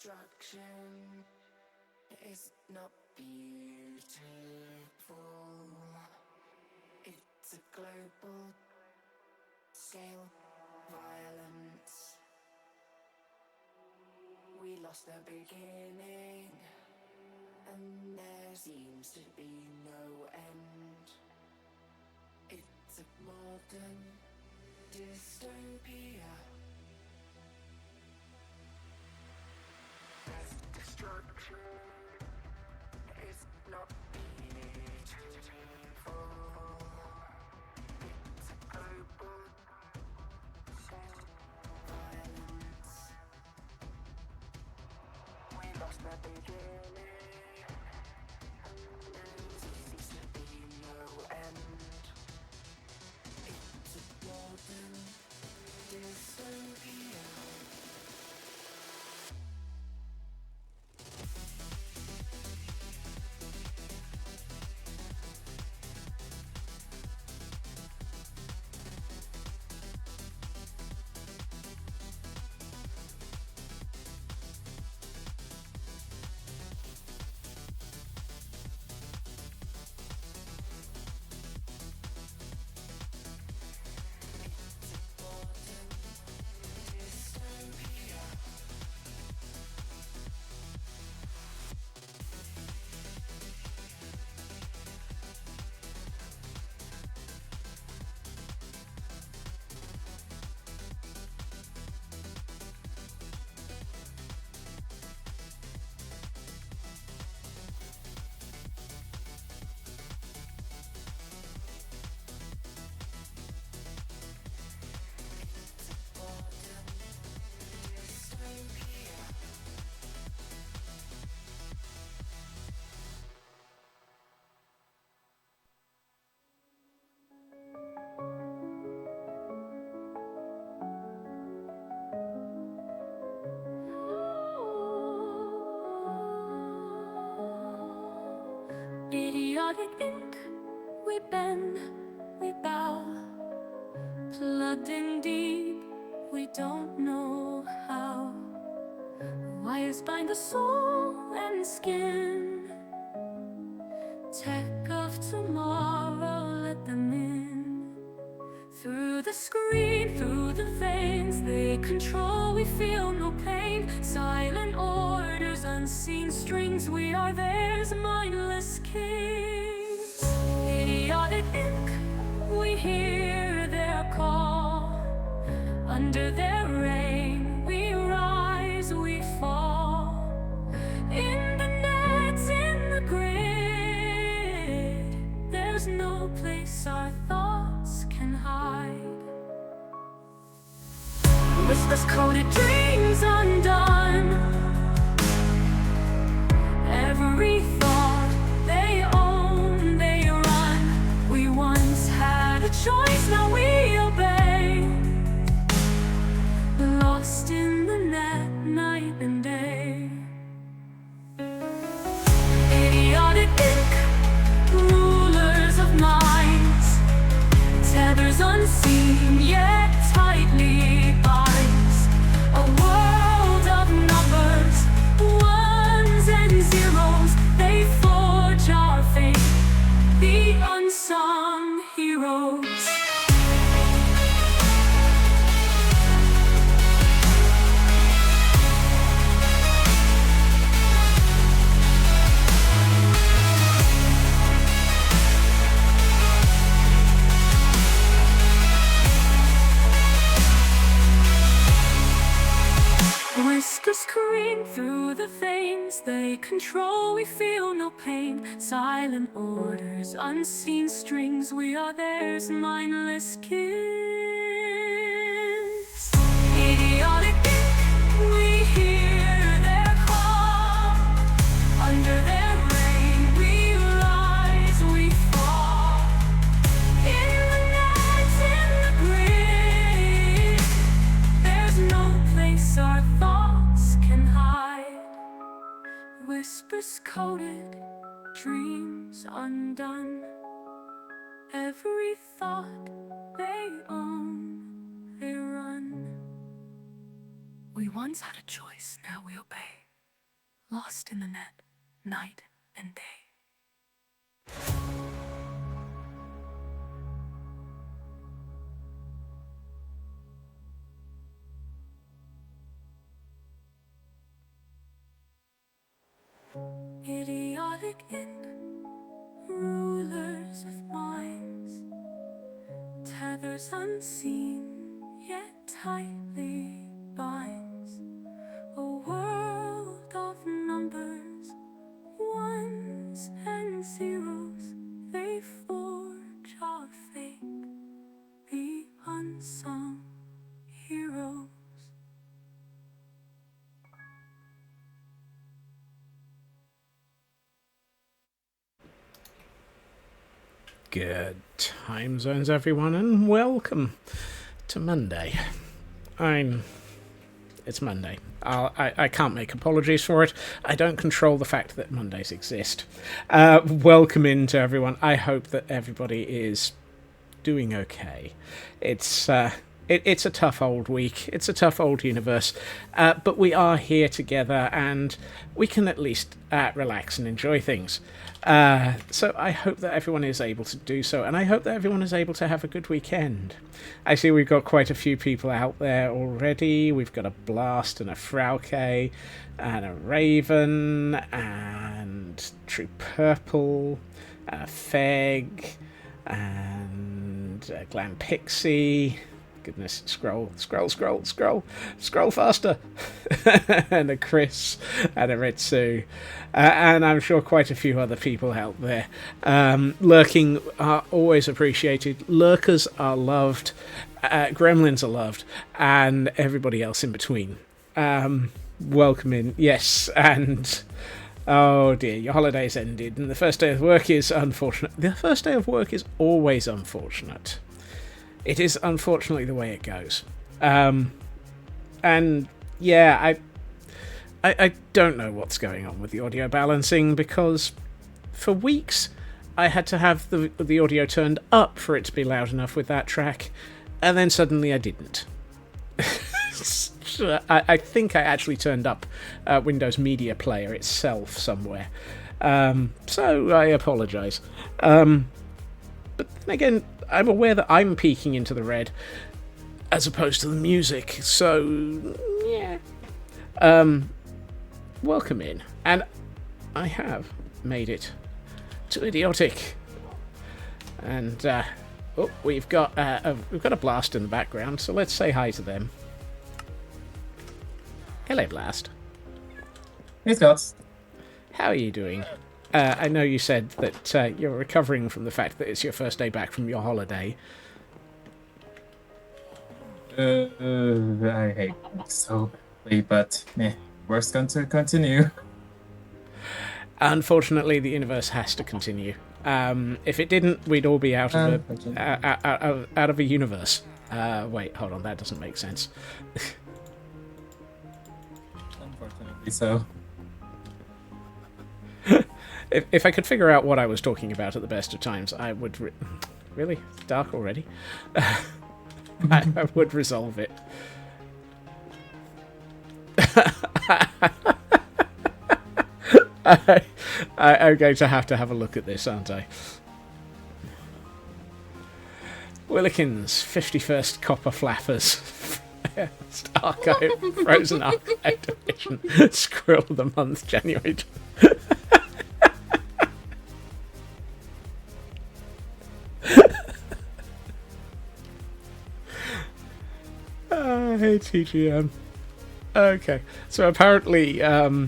Destruction is not beautiful. It's a global scale violence. We lost the beginning, and there seems to be no end. It's a modern dystopia. Destruction is not beautiful. It's a global scale violence. We lost the beginning, and there seems to be no end. It's a modern dystopia. Idiotic ink, we bend, we bow, plugged in deep, we don't know how. Wires bind the soul and skin. Tech of tomorrow, let them in. Through the screen, through the veins they control, we feel no pain. Silent orders, unseen strings, we are theirs, mindless kings. Idiotic ink, we hear their call. Under their reign, we rise, we fall. In the nets, in the grid, there's no place our thoughts can hide. Whispers coded, dreams undone. Every thought they own, they run. We once had a choice, now we obey. Lost in the net, night and day. Idiotic ink, rulers of minds. Tethers unseen, yet tightly binds. A world of numbers, ones and zeros. They forge our fate, the unsung heroes. Whispers scream through the veins they control, we feel no pain. Silent orders, unseen strings, we are theirs, mindless kids. Idiotic ink, we hear their call. Under their reign, we rise, we fall. In the nets, in the grid, there's no place our thoughts can hide. Whispers coded, dreams undone. Every thought they own, they run. We once had a choice, now we obey. lost in the net, night and day. Idiotic end, rulers of minds, tethers unseen yet tightly binds. A world of numbers, ones and zeros, they forge our fate, the unsung heroes. Good time zones, everyone, and welcome to Monday. It's Monday. I can't make apologies for it. I don't control the fact that Mondays exist. Welcome in to everyone. I hope that everybody is doing okay. It's a tough old week. It's a tough old universe. But we are here together, and we can at least relax and enjoy things. So I hope that everyone is able to do so, and I hope that everyone is able to have a good weekend. I see we've got quite a few people out there already. We've got a Blast and a Frauke and a Raven and True Purple and a Feg and a Glam Pixie. Goodness, scroll faster. And a Chris and a Ritsu, and I'm sure quite a few other people out there. Lurking are always appreciated. Lurkers are loved. Gremlins are loved, and everybody else in between. Welcome in. Yes, and oh dear, your holiday's ended, and the first day of work is unfortunate. The first day of work is always unfortunate. It is unfortunately the way it goes. And yeah, I don't know what's going on with the audio balancing, because for weeks I had to have the audio turned up for it to be loud enough with that track, and then suddenly I didn't. I think I actually turned up Windows Media Player itself somewhere. So I apologise. But then again, I'm aware that I'm peeking into the red as opposed to the music, so yeah. Welcome in, and I have made it to Idiotic, and we've got a Blast in the background, so let's say hi to them. Hello, Blast. Hey, Scott. How are you doing? I know you said that you're recovering from the fact that it's your first day back from your holiday. I hate so badly, but work's going to continue. Unfortunately, the universe has to continue. If it didn't, we'd all be out of a universe. Wait, hold on, that doesn't make sense. Unfortunately, so. If I could figure out what I was talking about at the best of times, I would... Really? It's dark already? I would resolve it. I'm going to have a look at this, aren't I? Willikins, 51st Copper Flappers. Archive, Frozen Archive Division, Squirrel of the Month, January. Hey, TGM. Okay, so apparently the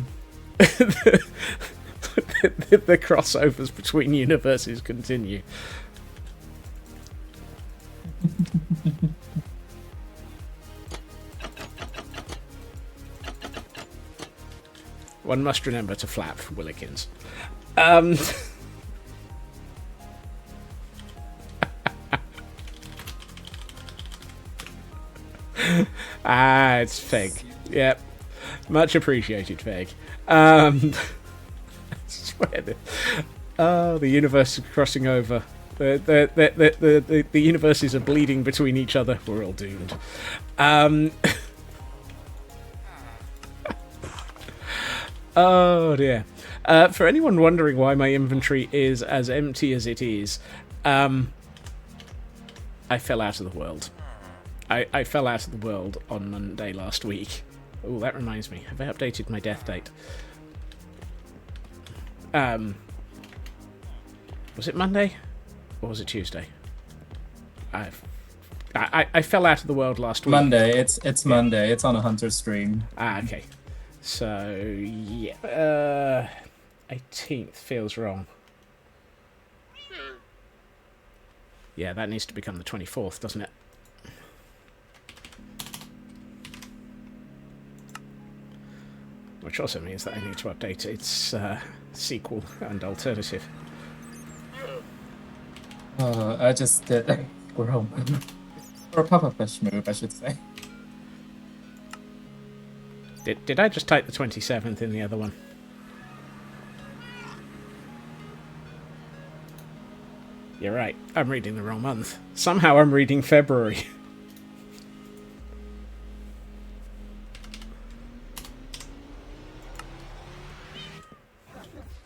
crossovers between universes continue. One must remember to flap for Willikins. It's Feg. Yep. Much appreciated, Feg. I swear the universe is crossing over. The universes are bleeding between each other. We're all doomed. Oh dear. For anyone wondering why my inventory is as empty as it is, I fell out of the world. I fell out of the world on Monday last week. Oh, that reminds me. Have I updated my death date? Was it Monday? Or was it Tuesday? I fell out of the world last week. Monday. It's Monday. It's on a hunter stream. Okay. So, yeah. 18th feels wrong. Yeah, that needs to become the 24th, doesn't it? Which also means that I need to update its sequel and alternative. I just did a squirrel move. Or a pufferfish move, I should say. Did I just type the 27th in the other one? You're right, I'm reading the wrong month. Somehow I'm reading February.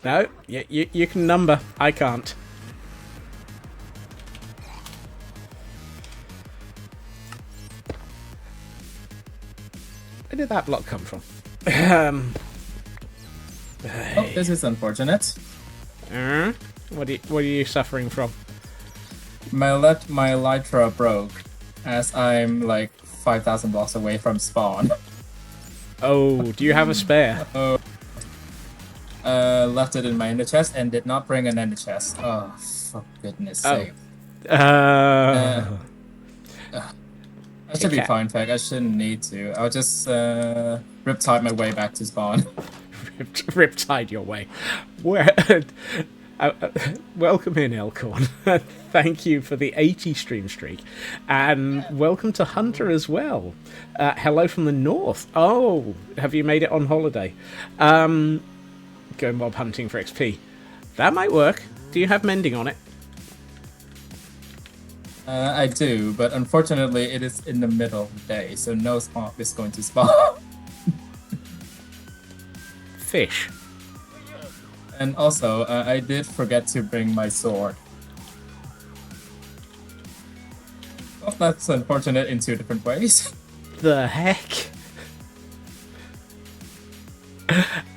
No, you can number. I can't. Where did that block come from? Oh, this is unfortunate. What are you suffering from? My elytra broke as I'm like 5,000 blocks away from spawn. Oh, do you have a spare? Left it in my ender chest and did not bring an ender chest. Oh, for goodness sake. I should be fine, Peg. I shouldn't need to. I'll just riptide my way back to spawn. Riptide your way. Where? Welcome in, Elkhorn. Thank you for the 80 stream streak. And welcome to Hunter as well. Hello from the north. Oh, have you made it on holiday? Go mob hunting for XP. That might work. Do you have mending on it? I do, but unfortunately it is in the middle of the day, so no mob is going to spawn. Fish. And also, I did forget to bring my sword. Well, that's unfortunate in two different ways. The heck?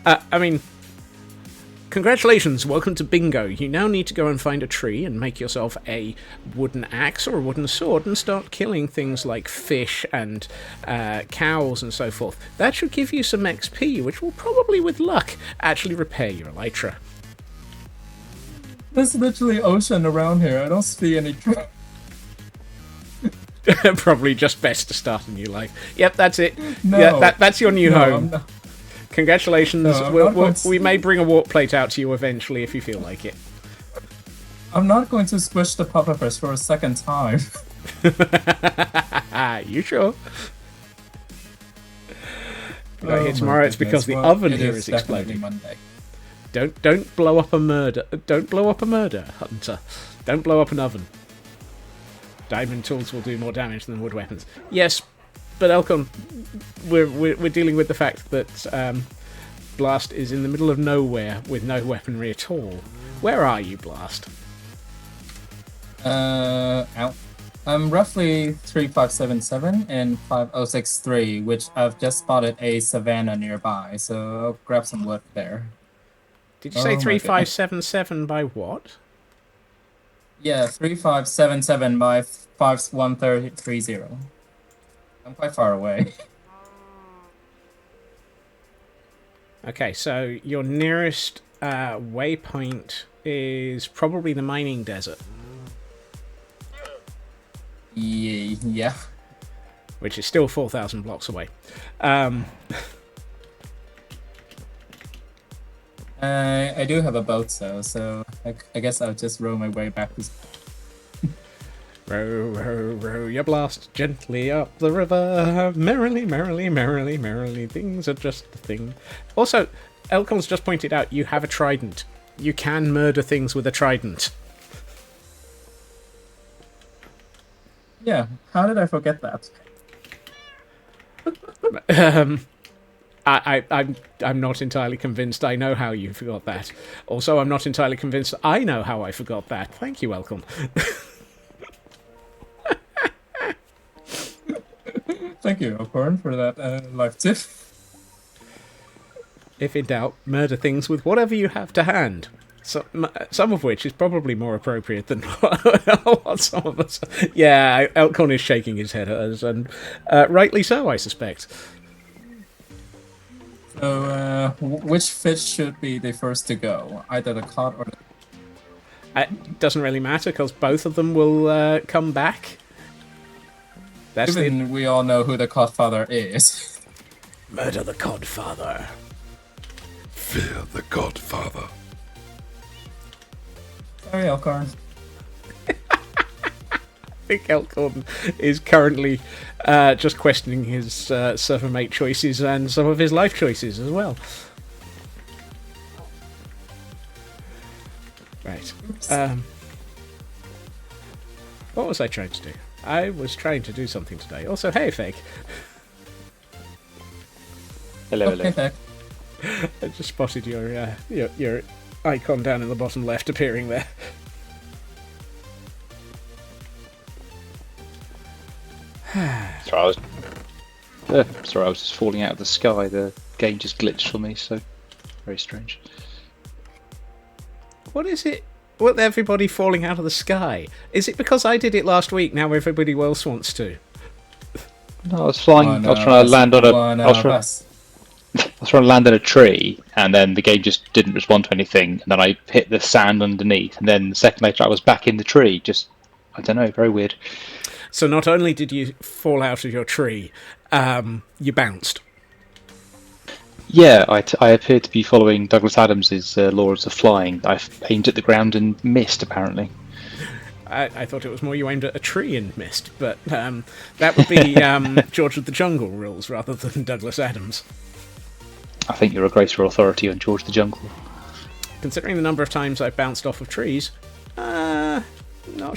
I mean, congratulations, welcome to Bingo. You now need to go and find a tree and make yourself a wooden axe or a wooden sword and start killing things like fish and cows and so forth. That should give you some XP, which will probably, with luck, actually repair your elytra. There's literally ocean around here. I don't see any tree. Probably just best to start a new life. Yep, that's it. No. Yeah, that's your new home. I'm Congratulations. No, we may bring a warp plate out to you eventually if you feel like it. I'm not going to squish the pufferfish for a second time. You sure? Right, here tomorrow it's because the oven here is exploding. Monday. Don't blow up a murder. Don't blow up a murder, Hunter. Don't blow up an oven. Diamond tools will do more damage than wood weapons. Yes, but Elkon, we're dealing with the fact that Blast is in the middle of nowhere with no weaponry at all. Where are you, Blast? Out. I'm roughly 3577 and 5063, which I've just spotted a savannah nearby, so I'll grab some wood there. Did you say 3577 by what? Yeah, 3577 by 51330. I'm quite far away. Okay, so your nearest waypoint is probably the mining desert. Yeah. Which is still 4,000 blocks away. I do have a boat, so I guess I'll just row my way back. Row, row, row your blast gently up the river. Merrily, merrily, merrily, merrily, things are just a thing. Also, Elkon's just pointed out you have a trident. You can murder things with a trident. Yeah, how did I forget that? I'm not entirely convinced I know how you forgot that. Also, I'm not entirely convinced I know how I forgot that. Thank you, Elcon. Thank you, Ocorn, for that life tip. If in doubt, murder things with whatever you have to hand. Some of which is probably more appropriate than what some of us... Yeah, Elcon is shaking his head at us, and rightly so, I suspect. So, which fish should be the first to go? Either the cod or the... It doesn't really matter, because both of them will come back. That's Even we all know who the Codfather is. Murder the Codfather. Fear the Godfather. Sorry, Elcorn. I think Elcon is currently just questioning his server mate choices and some of his life choices as well. Right. What was I trying to do? I was trying to do something today. Also, hey, Fake. Hello, Okay, hello. I just spotted your icon down in the bottom left appearing there. Sorry, I was just falling out of the sky. The game just glitched for me, so very strange. What is it? What, everybody falling out of the sky? Is it because I did it last week, now everybody else wants to? No, I was flying. One I was trying to land on a. one I was of trying, us. I was trying to land on a tree, and then the game just didn't respond to anything. And then I hit the sand underneath, and then the second later I was back in the tree. Just, I don't know, very weird. So not only did you fall out of your tree, you bounced. Yeah, I appear to be following Douglas Adams's laws of flying. I aimed at the ground and missed, apparently. I thought it was more you aimed at a tree and missed, but that would be George of the Jungle rules rather than Douglas Adams. I think you're a greater authority on George the Jungle. Considering the number of times I've bounced off of trees, not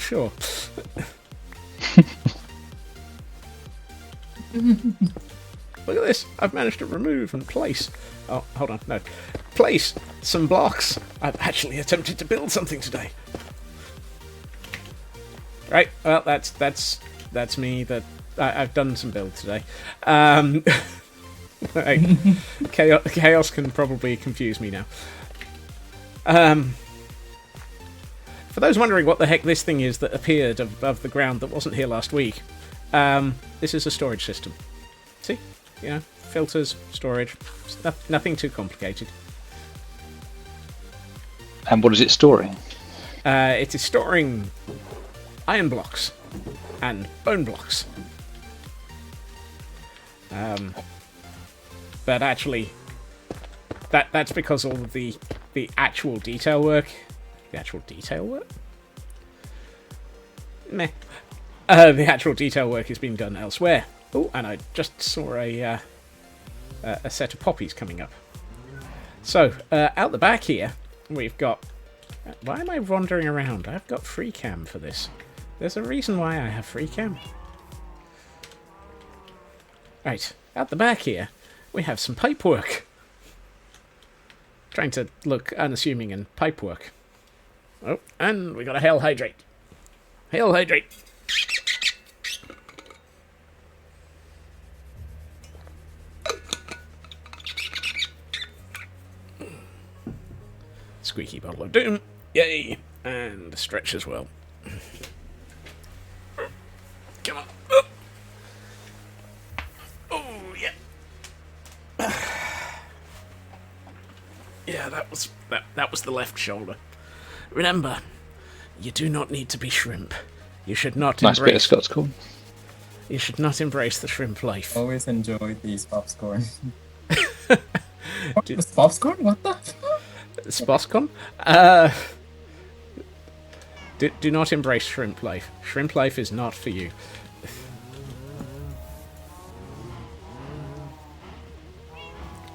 sure. Look at this, I've managed to remove and place... Oh, hold on, no. Place some blocks. I've actually attempted to build something today. Right, well, that's me. I've done some build today. Chaos can probably confuse me now. For those wondering what the heck this thing is that appeared above the ground that wasn't here last week, this is a storage system. See? You know, filters, storage. It's nothing too complicated. And what is it storing? It is storing iron blocks and bone blocks. But actually, that's because all of the actual detail work. The actual detail work? Meh. The actual detail work is being done elsewhere. Oh, and I just saw a set of poppies coming up. So, out the back here, we've got... Why am I wandering around? I've got free cam for this. There's a reason why I have free cam. Right, out the back here, we have some pipe work. Trying to look unassuming and pipe work. Oh, and we got a hail hydrate. Hail hydrate. Squeaky bottle of doom. Yay! And stretch as well. Come on. Oh, yeah. Yeah, that was the left shoulder. Remember, you do not need to be shrimp. You should not Nice bit of embrace... Scots corn. You should not embrace the shrimp life. Always enjoy these popcorn. What was popcorn? What the? Sposcon? Do not embrace shrimp life. Shrimp life is not for you.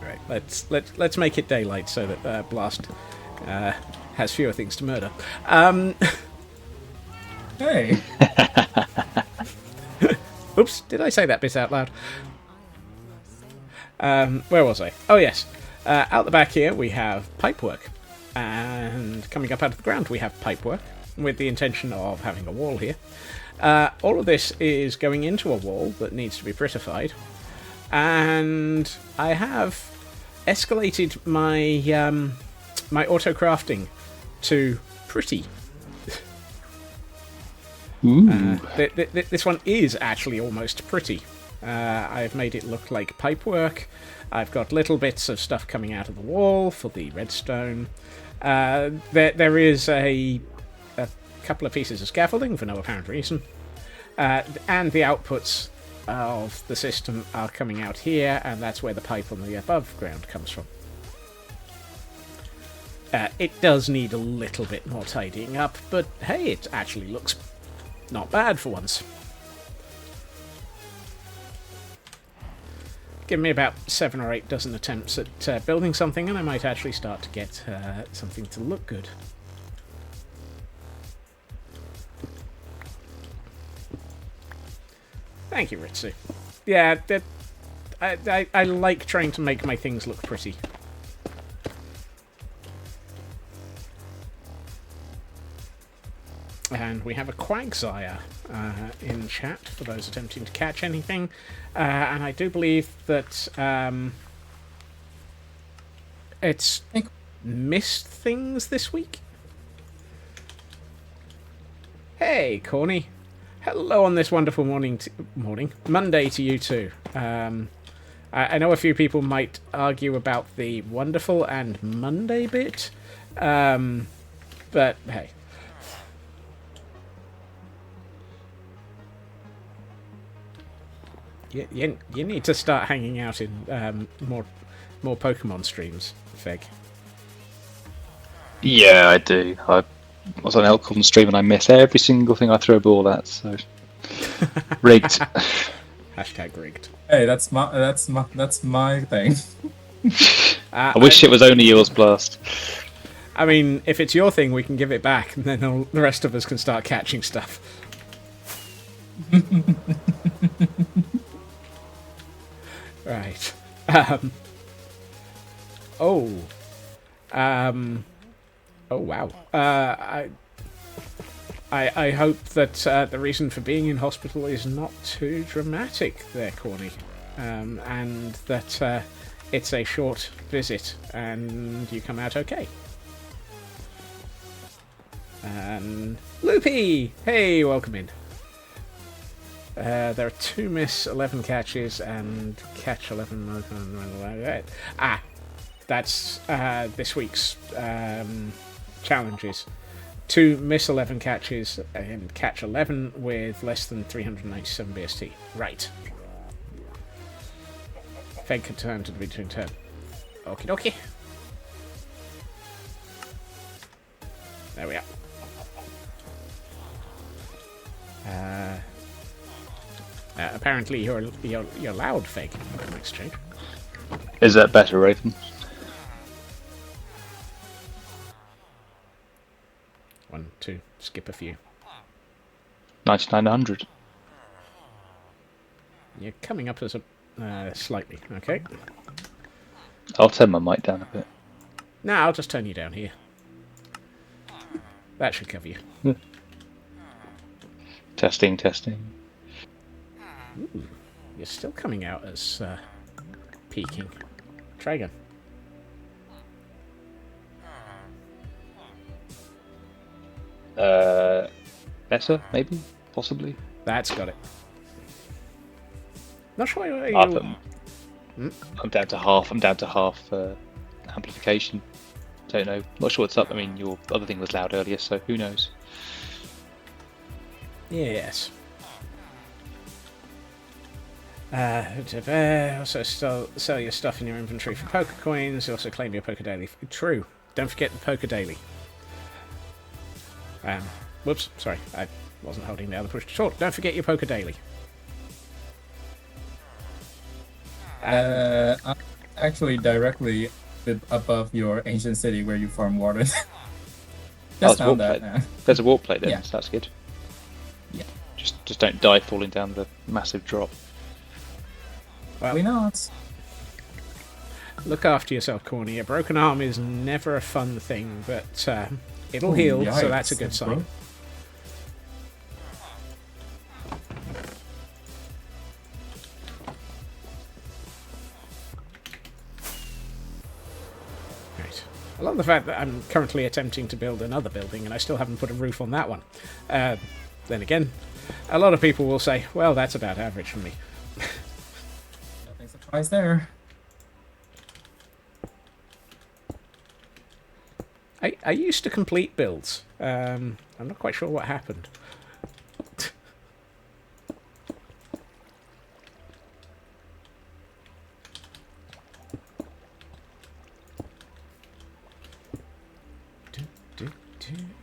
Right, let's make it daylight so that Blast has fewer things to murder. Hey. Oops, did I say that bit out loud? Where was I? Oh, yes. Out the back here, we have pipework. And coming up out of the ground, we have pipework, with the intention of having a wall here. All of this is going into a wall that needs to be prettified. And I have escalated my my auto-crafting to pretty. This one is actually almost pretty. I've made it look like pipework. I've got little bits of stuff coming out of the wall for the redstone. There is a couple of pieces of scaffolding for no apparent reason. And the outputs of the system are coming out here, and that's where the pipe on the above ground comes from. It does need a little bit more tidying up, but hey, it actually looks not bad for once. Give me about 7 or 8 dozen attempts at building something, and I might actually start to get something to look good. Thank you, Ritsu. Yeah, I like trying to make my things look pretty. And we have a Quagsire in chat for those attempting to catch anything. And I do believe that it's missed things this week. Hey, Corny. Hello on this wonderful Monday to you too. I know a few people might argue about the wonderful and Monday bit, but hey. You need to start hanging out in more Pokemon streams, Fig. Yeah, I do. I was on Elkhorn stream and I miss every single thing I throw a ball at, so rigged. Hashtag rigged. Hey, that's my thing. I wish it was only yours, Blast. I mean, if it's your thing, we can give it back, and then the rest of us can start catching stuff. Right. Oh, wow. I hope that the reason for being in hospital is not too dramatic there, Corny. And that it's a short visit and you come out okay. And Loopy! Hey, welcome in. There are 2 miss, 11 catches, and catch 11. That's this week's challenges. 2 miss, 11 catches, and catch 11 with less than 397 BST. Right. Feg can turn to the between turn. Okie dokie. There we are. Apparently you're loud, Feg. Nice change. Is that better, Raven? 1, 2, skip a few. 9900. You're coming up as a slightly, okay. I'll turn my mic down a bit. No, I'll just turn you down here. That should cover you. Testing. Ooh, you're still coming out as peaking. Try again. Better, maybe, possibly. That's got it. Not sure where you... I'm down to half. Amplification. Don't know. Not sure what's up. I mean, your other thing was loud earlier, so who knows? Yes. Also sell your stuff in your inventory for poker coins. Also claim your poker daily. True. Don't forget the poker daily. Whoops, sorry. I wasn't holding the other push to talk. Don't forget your poker daily. I'm actually directly above your ancient city where you farm water. Just found that. There's a warp plate there, Yeah. so that's good. Yeah. Just don't die falling down the massive drop. Well, Probably not. look after yourself, Corny. A broken arm is never a fun thing, but it'll heal, so that's a good sign. Bro. Right. I love the fact that I'm currently attempting to build another building and I still haven't put a roof on that one. Then again, a lot of people will say, well, that's about average for me. Nothing surprised there. I used to complete builds. I'm not quite sure what happened.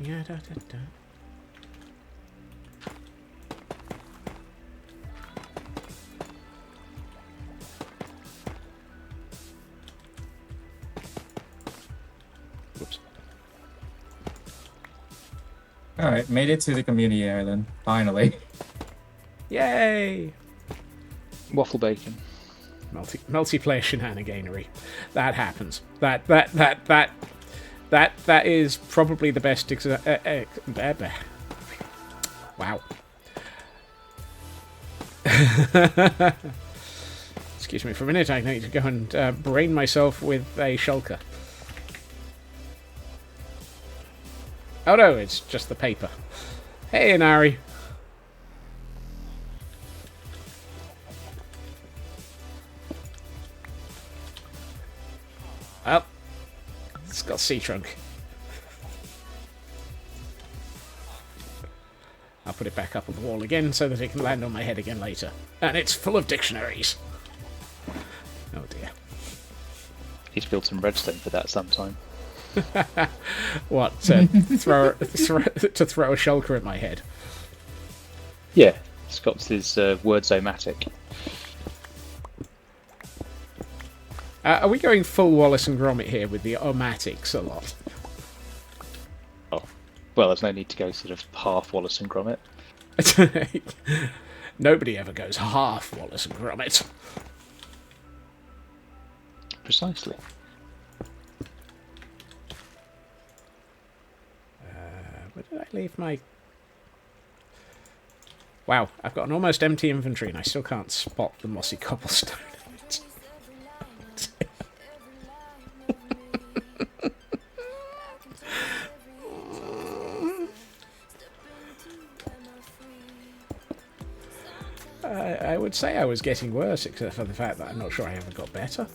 Yeah, da, da, da. Whoops. Alright, made it to the community island, finally. Yay! Waffle bacon. Multiplayer shenaniganery. That happens. That is probably the best wow. Excuse me for a minute, I need to go and brain myself with a shulker. Oh no, it's just the paper. Hey, Inari. Well, it's got sea trunk. I'll put it back up on the wall again so that it can land on my head again later. And it's full of dictionaries. Oh dear. He's built some redstone for that sometime. What? To throw a shulker at my head? Yeah, Scott's his word-zomatic. Are we going full Wallace and Gromit here with the omatics a lot? Oh, well, there's no need to go sort of half Wallace and Gromit. Nobody ever goes half Wallace and Gromit. Precisely. Where did I leave my... Wow, I've got an almost empty inventory and I still can't spot the mossy cobblestone in it. I would say I was getting worse, except for the fact that I'm not sure I ever got better.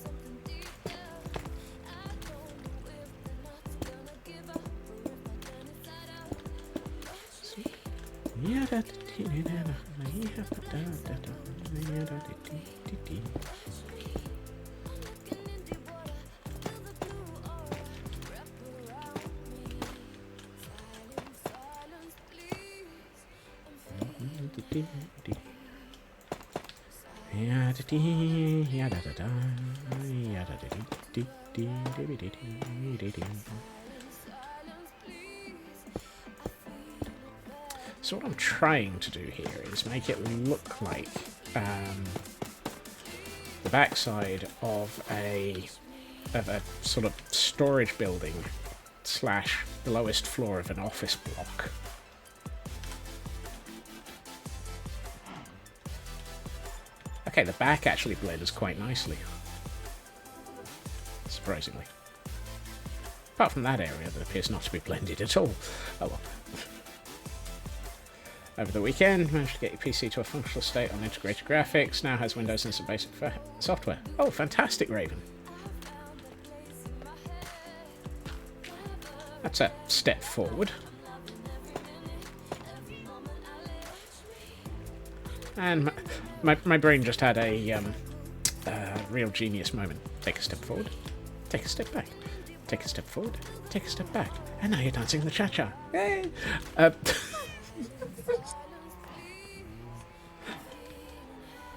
So what I'm trying to do here is make it look like the backside of a sort of storage building / the lowest floor of an office block. Okay, the back actually blends quite nicely. Surprisingly. Apart from that area that appears not to be blended at all. Oh well. Over the weekend, managed to get your PC to a functional state on integrated graphics. Now has Windows and some basic software. Oh, fantastic, Raven. That's a step forward. And my brain just had a real genius moment. Take a step forward, take a step back, take a step forward, take a step back, and now you're dancing the cha-cha. Yay!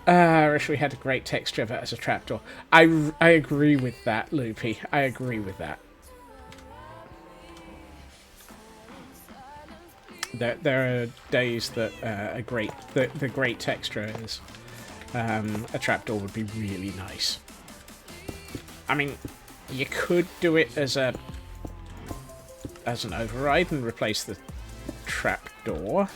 I wish we had a great texture of it as a trapdoor. I agree with that, Loopy. I agree with that. There are days that the great texture is a trapdoor would be really nice. I mean, you could do it as an override and replace the trapdoor,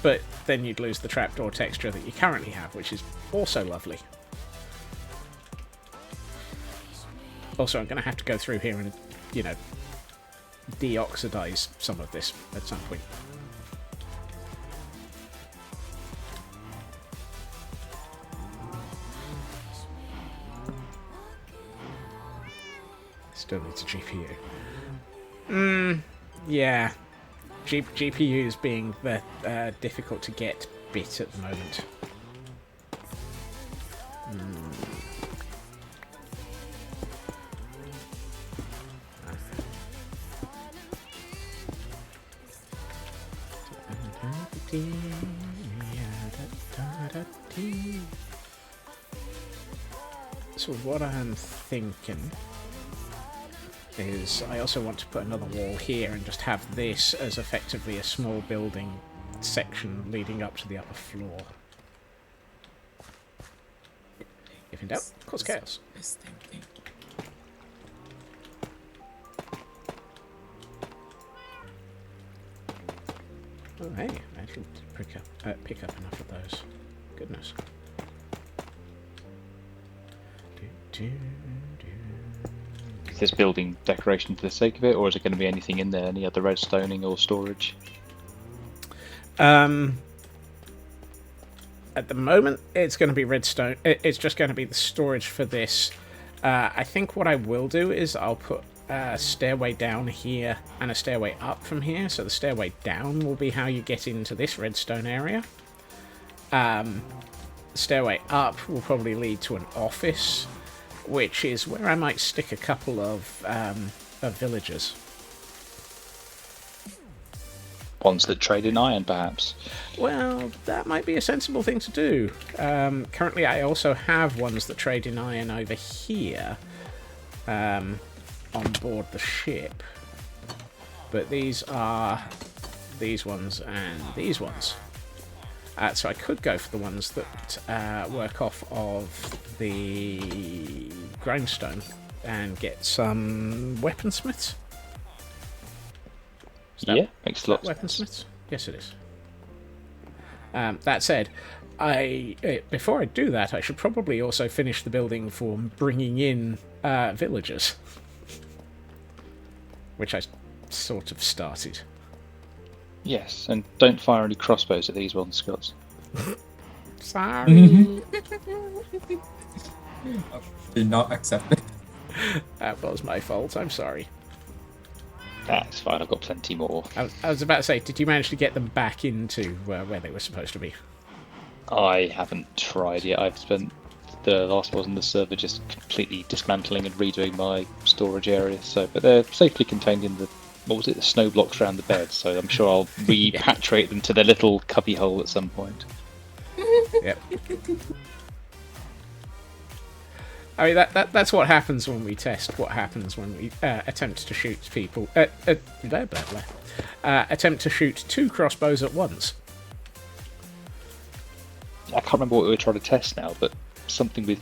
but then you'd lose the trapdoor texture that you currently have, which is also lovely. Also, I'm going to have to go through here and, deoxidize some of this at some point. Still needs a GPU. Yeah. GPUs being the difficult to get bit at the moment. So what I'm thinking is I also want to put another wall here and just have this as effectively a small building section leading up to the upper floor. If in doubt, cause chaos. Oh hey, I actually did pick up enough of those. Goodness. Is this building decoration for the sake of it, or is it going to be anything in there? Any other redstoning or storage? At the moment, it's going to be redstone. It's just going to be the storage for this. I think what I will do is I'll put a stairway down here and a stairway up from here. So the stairway down will be how you get into this redstone area. Stairway up will probably lead to an office, which is where I might stick a couple of villagers. Ones that trade in iron, perhaps? Well, that might be a sensible thing to do. Currently, I also have ones that trade in iron over here on board the ship. But these are these ones and these ones. So I could go for the ones that work off of the grindstone and get some weaponsmiths. Yeah, makes a lot of sense. Weaponsmiths? Yes, it is. That said, before I do that, I should probably also finish the building for bringing in villagers, which I sort of started. Yes, and don't fire any crossbows at these ones, Scott. Sorry. Did not accept it. That was my fault. I'm sorry. That's fine, I've got plenty more. I was about to say, did you manage to get them back into where they were supposed to be? I haven't tried yet. I've spent the last one on the server just completely dismantling and redoing my storage area. But they're safely contained in the the snow blocks around the bed. So I'm sure I'll repatriate them to their little cubby hole at some point. Yep. I mean, that's what happens when we test. What happens when we attempt to shoot people? Blah, blah, blah. Attempt to shoot 2 crossbows at once. I can't remember what we were trying to test now, but something with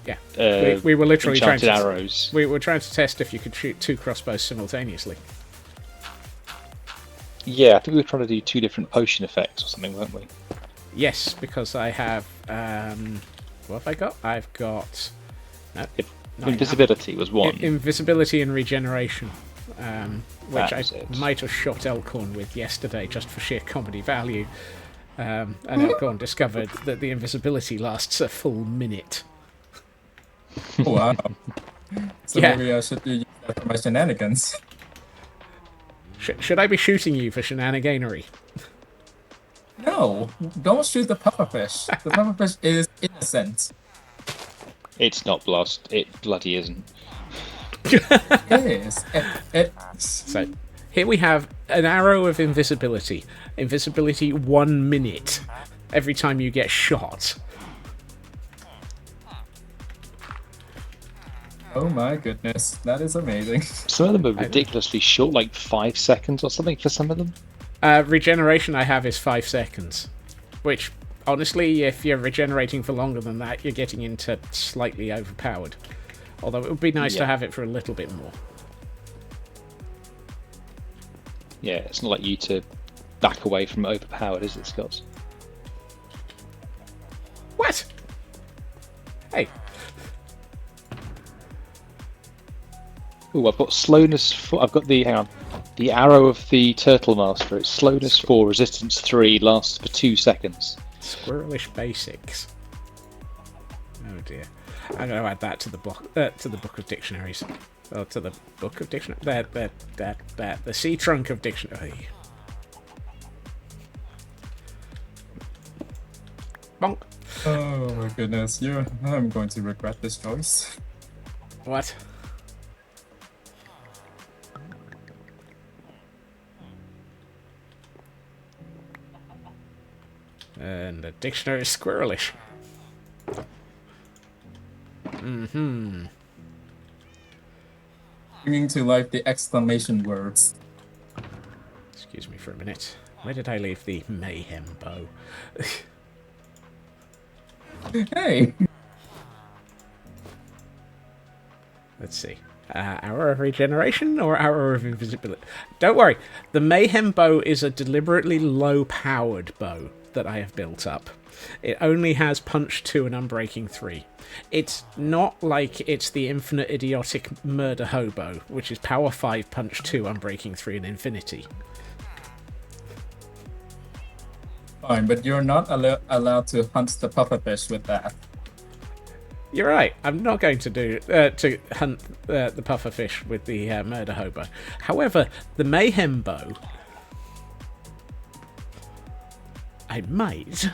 we were literally trying to arrows. We were trying to test if you could shoot 2 crossbows simultaneously. Yeah, I think we were trying to do 2 different potion effects or something, weren't we? Yes, because I have what have I got? I've got invisibility was one. Invisibility and regeneration, which I it. might have shot Elkhorn with yesterday just for sheer comedy value. And Elkhorn discovered that the invisibility lasts a full minute. Wow. So Yeah. maybe I should use that for my shenanigans. Should I be shooting you for shenaniganery? No, don't shoot the pufferfish. The pufferfish is innocent. It's not blast. It bloody isn't. It is. So here we have an arrow of invisibility. Invisibility 1 minute every time you get shot. Oh my goodness, that is amazing. Some of them are ridiculously short, like 5 seconds or something for some of them. Regeneration I have is 5 seconds, which honestly, if you're regenerating for longer than that, you're getting into slightly overpowered. Although it would be nice to Yeah. have it for a little bit more. Yeah, it's not like you to back away from overpowered, is it, Scots? What? Hey, Oh, I've got slowness 4. I've got the, hang on, the arrow of the Turtle Master. It's slowness 4, resistance 3, lasts for 2 seconds. squirrelish basics. Oh dear. I'm going to add that to the book of dictionaries. Or to the book of dictionary. The sea trunk of dictionary. Bonk. Oh my goodness, I'm going to regret this choice. What? And the dictionary is squirrelish. Mm-hmm. Bringing to life the exclamation words. Excuse me for a minute. Where did I leave the mayhem bow? Hey! Let's see. Arrow of regeneration or arrow of invisibility? Don't worry. The mayhem bow is a deliberately low-powered bow that I have built up. It only has punch 2 and unbreaking 3. It's not like it's the infinite idiotic murder hobo, which is power 5, punch 2, unbreaking 3, and infinity. Fine, but you're not allowed to hunt the pufferfish with that. You're right. I'm not going to hunt the pufferfish with the murder hobo. However, the mayhem bow, I might.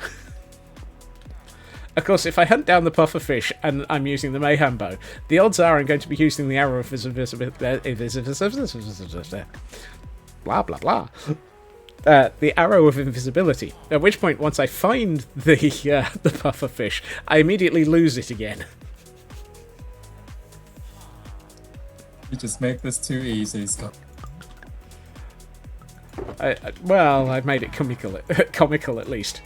Of course, if I hunt down the pufferfish and I'm using the mayhem bow, the odds are I'm going to be using the arrow of blah blah blah. The arrow of invisibility. At which point, once I find the pufferfish, I immediately lose it again. You just make this too easy, Scott. Well, I've made it comical at least.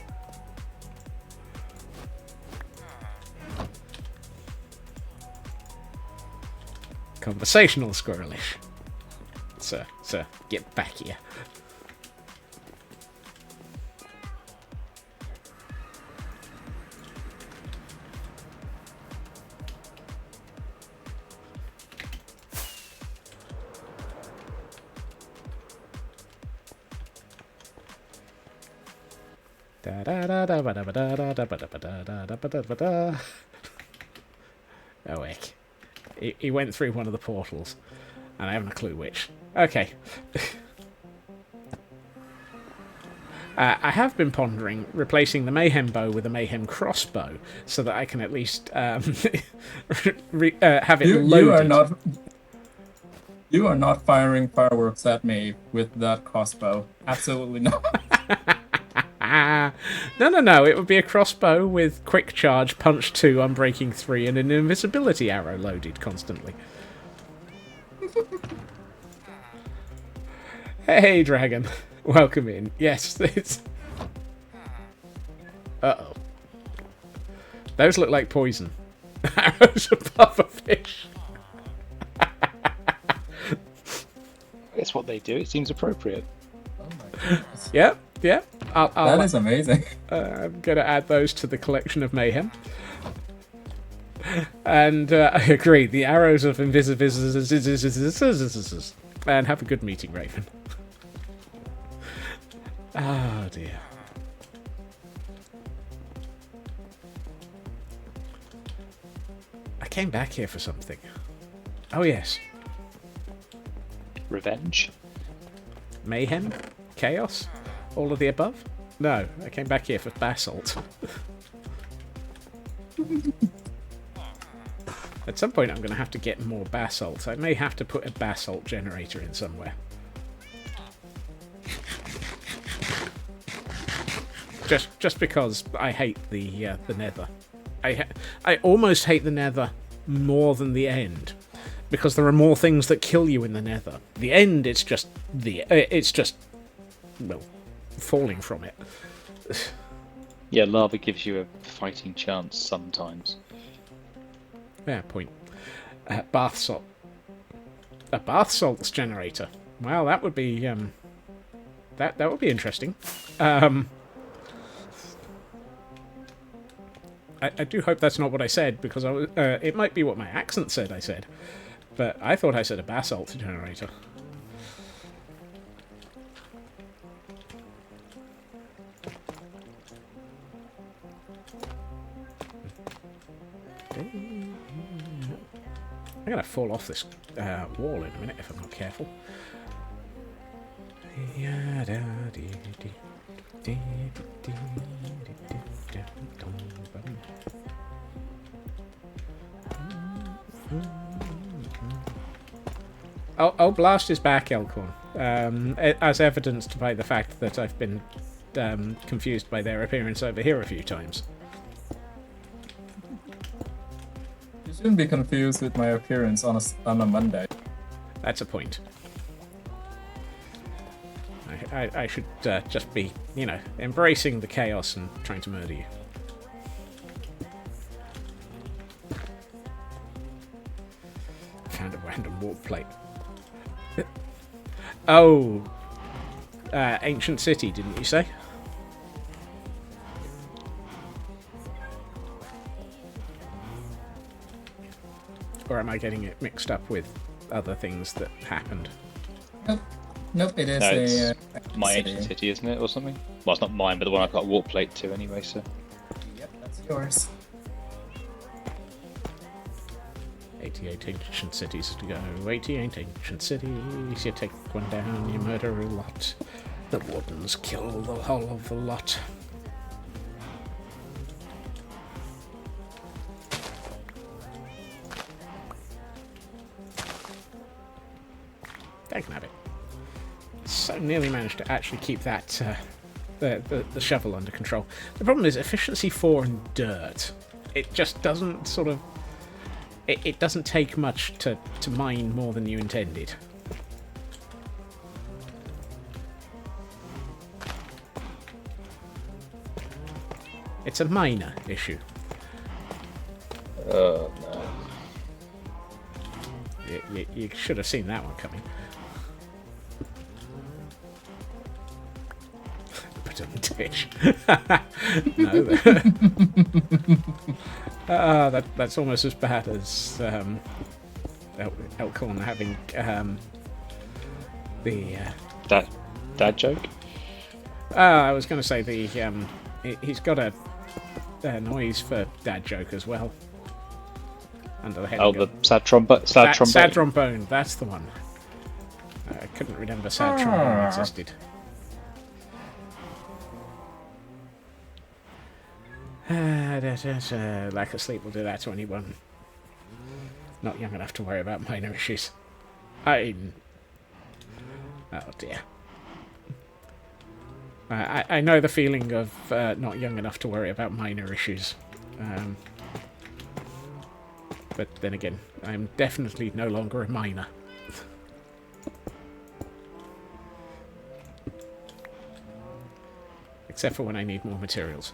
Conversational squirrelish. Sir, get back here. Oh, heck. He went through one of the portals, and I haven't a clue which. Okay. I have been pondering replacing the mayhem bow with a mayhem crossbow, so that I can at least have it loaded. You are not firing fireworks at me with that crossbow. Absolutely not. No. It would be a crossbow with quick charge, punch 2, unbreaking 3, and an invisibility arrow loaded constantly. Hey, dragon. Welcome in. Yes, it's... Uh-oh. Those look like poison. Arrows of pufferfish. It's what they do. It seems appropriate. Oh my goodness. Yep. That is amazing. I'm going to add those to the collection of mayhem. And I agree, the arrows of invisibility. And have a good meeting, Raven. Oh dear. I came back here for something. Oh yes. Revenge? Mayhem? Chaos? All of the above? No, I came back here for basalt. At some point I'm going to have to get more basalt. I may have to put a basalt generator in somewhere. Just because I hate the nether. I almost hate the nether more than the end. Because there are more things that kill you in the nether. The end, it's just well, falling from it. Yeah, lava gives you a fighting chance sometimes. Fair point. Bath salt. A bath salts generator. Well, that would be that would be interesting. I do hope that's not what I said, because it might be what my accent said I said. But I thought I said a basalt generator. I'm going to fall off this wall in a minute if I'm not careful. I'll blast his back, Elkhorn, as evidenced by the fact that I've been confused by their appearance over here a few times. You shouldn't be confused with my appearance on a Monday. That's a point. I should just be, embracing the chaos and trying to murder you. Found a random warp plate. Oh, ancient city, didn't you say? Or am I getting it mixed up with other things that happened? Nope, it is No, a it's my ancient city, isn't it, or something? Well, it's not mine, but the one I've got a warp plate to anyway, so... Yep, that's yours. 88 ancient cities to go. 88 ancient cities. You take one down, you murder a lot. The wardens kill the whole of the lot. Dagnabbit. So nearly managed to actually keep that the shovel under control. The problem is efficiency 4 and dirt. It just doesn't sort of... It doesn't take much to mine more than you intended. It's a minor issue. Oh, no. You should have seen that one coming. Put it on the dish. No. That's almost as bad as Elkhorn having the... Dad joke? I was going to say he's got a noise for dad joke as well. Under the heading The sad trombone. Sad trombone. Sad trombone, that's the one. I couldn't remember sad trombone existed. Lack of sleep will do that to anyone. Not young enough to worry about minor issues. Oh dear. I know the feeling of not young enough to worry about minor issues. But then again, I'm definitely no longer a minor. Except for when I need more materials.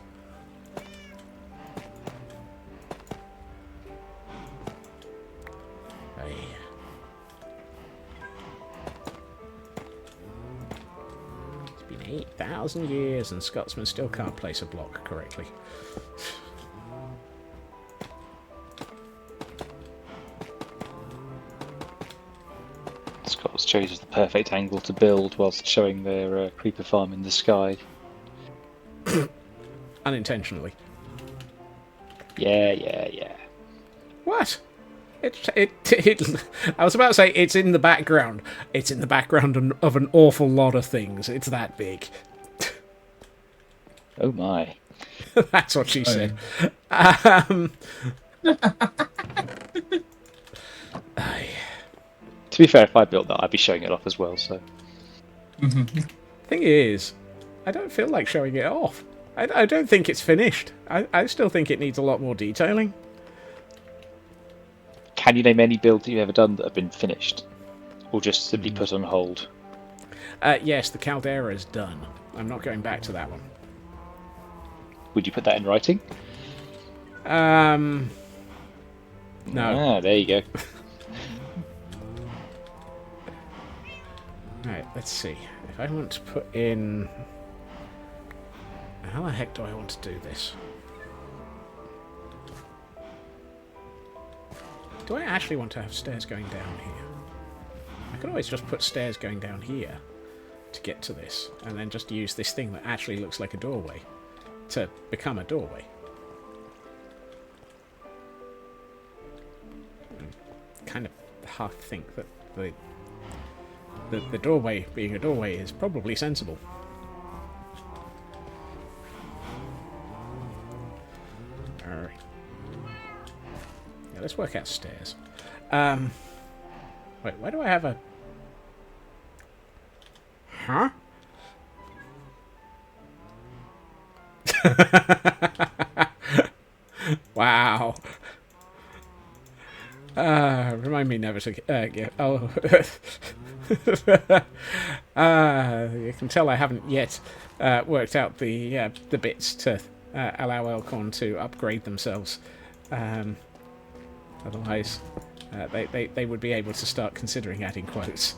It's been 8,000 years and Scotsman still can't place a block correctly. Scots chooses the perfect angle to build whilst showing their creeper farm in the sky. Unintentionally. Yeah. What? It I was about to say it's in the background. It's in the background of an awful lot of things. It's that big. Oh my. That's what she said. To be fair, if I built that, I'd be showing it off as well, so... Thing is, I don't feel like showing it off. I don't think it's finished. I still think it needs a lot more detailing. Can you name any builds that you've ever done that have been finished? Or just simply put on hold? Yes, the Caldera is done. I'm not going back to that one. Would you put that in writing? No. Ah, there you go. Right, let's see. If I want to put in... How the heck do I want to do this? Do I actually want to have stairs going down here? I could always just put stairs going down here to get to this, and then just use this thing that actually looks like a doorway to become a doorway. Kind of half think that the doorway being a doorway is probably sensible. Alright. Yeah, let's work out stairs. Wait, why do I have a... Huh? Wow. Remind me never to get... Oh. You can tell I haven't yet worked out the bits to allow Elcon to upgrade themselves. Otherwise, they would be able to start considering adding quotes.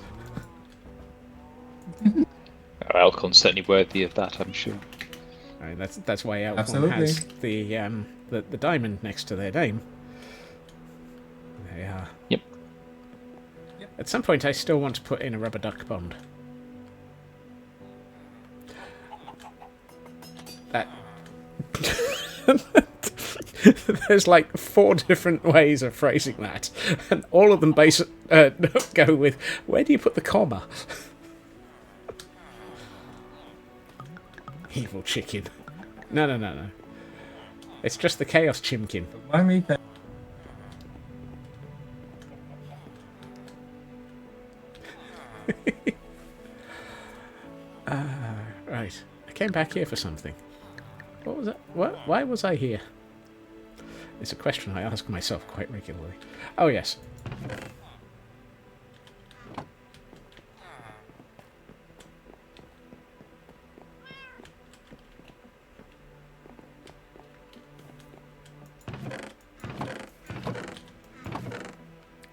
Alcon's certainly worthy of that, I'm sure. I mean, that's why Elcon Absolutely. has the diamond next to their name. They are. Yep. At some point, I still want to put in a rubber duck pond. That. There's like 4 different ways of phrasing that, and all of them go with, where do you put the comma? Evil chicken. No. It's just the Chaos Chimkin. Why me? Right. I came back here for something. What was it? Why was I here? It's a question I ask myself quite regularly. Oh, yes.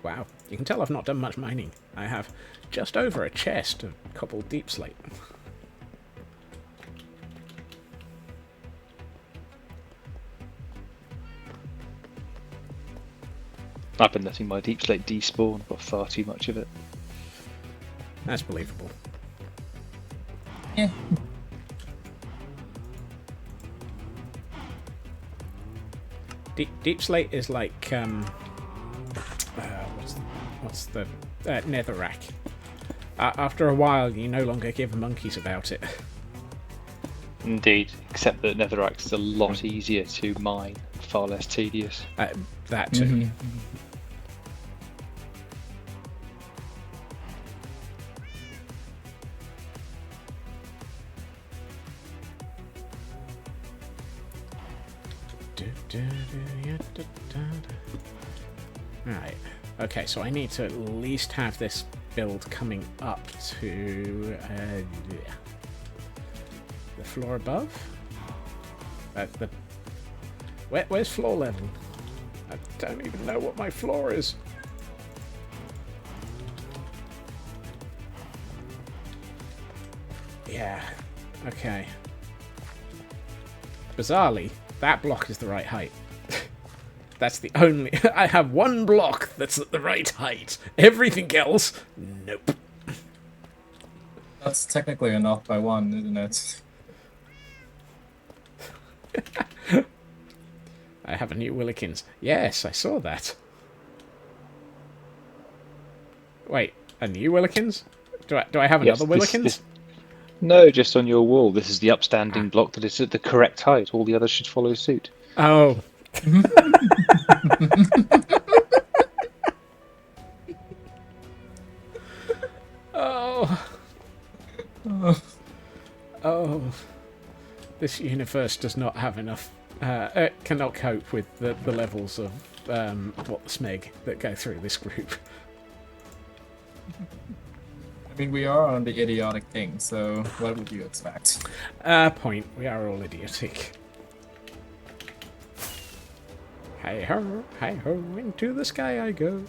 Wow. You can tell I've not done much mining. I have just over a chest of cobbled deep slate. I've been letting my deep slate despawn. I've got far too much of it. That's believable. Yeah. Deep slate is like what's the netherrack. After a while, you no longer give monkeys about it. Indeed, except that netherrack is a lot easier to mine, far less tedious. That too. Mhm. Right. Okay, so I need to at least have this build coming up to the floor above. Where's floor level? I don't even know what my floor is. Yeah. Okay. Bizarrely, that block is the right height. That's the only... I have one block that's at the right height. Everything else, nope. That's technically enough by 1, isn't it? I have a new Willikins. Yes, I saw that. Wait, a new Willikins? Do I have Yes, another Willikins? No, just on your wall. This is the upstanding block that is at the correct height. All the others should follow suit. Oh. Oh. Oh. This universe does not have enough... it cannot cope with the levels of what the smeg that go through this group. I mean, we are on the idiotic thing, so what would you expect? Point. We are all idiotic. Hey ho, into the sky I go.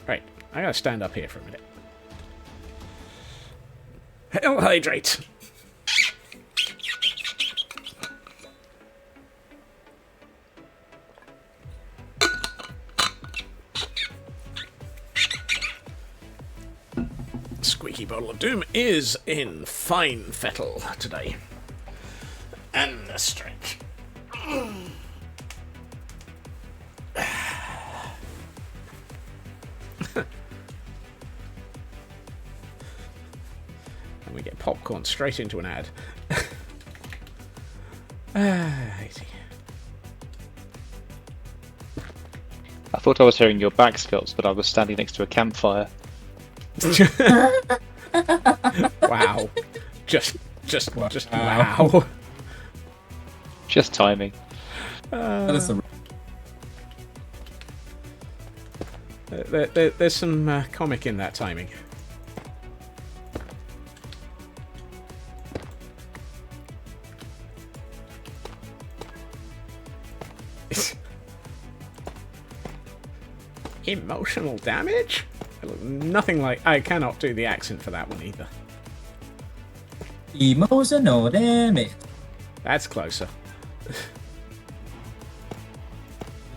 Right, I gotta stand up here for a minute. Hell, hydrate! Squeaky Bottle of Doom is in fine fettle today. And a strike. And we get popcorn straight into an ad. I thought I was hearing your back scuffs, but I was standing next to a campfire. Wow. Just wow. Just timing. That is a There's some comic in that timing. Emotional damage? Nothing like... I cannot do the accent for that one either. emotional damage. That's closer.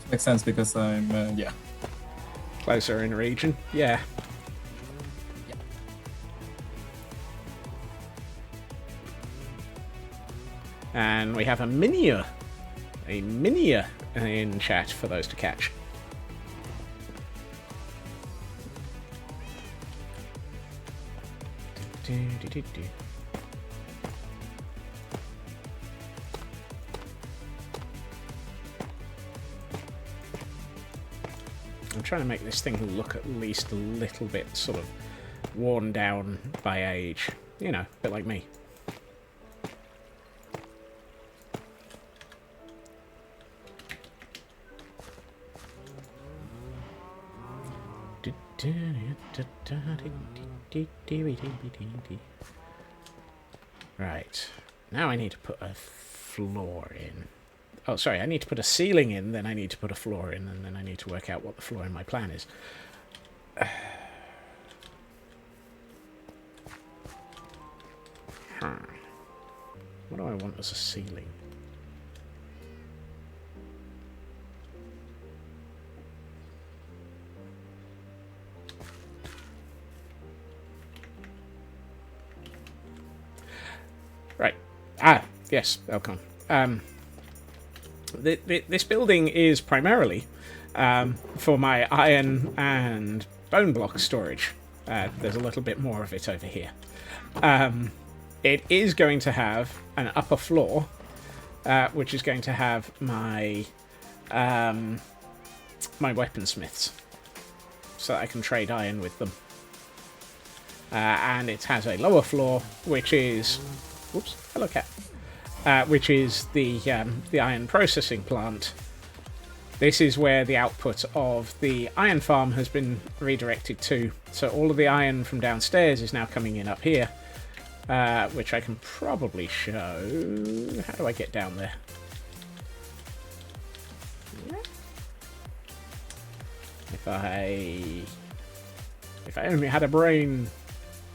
Makes sense because I'm yeah. Closer in region. Yeah. And we have a Minia. A Minia in chat for those to catch. I'm trying to make this thing look at least a little bit sort of worn down by age. You know, a bit like me. Right. Now I need to put a floor in. Oh, sorry, I need to put a ceiling in, then I need to put a floor in, and then I need to work out what the floor in my plan is. What do I want as a ceiling? Right. Ah, yes, Elcon. This building is primarily for my iron and bone block storage. There's a little bit more of it over here. It is going to have an upper floor, which is going to have my my weaponsmiths, so that I can trade iron with them. And it has a lower floor, which is... Whoops, hello cat. Which is the iron processing plant. This is where the output of the iron farm has been redirected to. So all of the iron from downstairs is now coming in up here, which I can probably show. How do I get down there? If I only had a brain.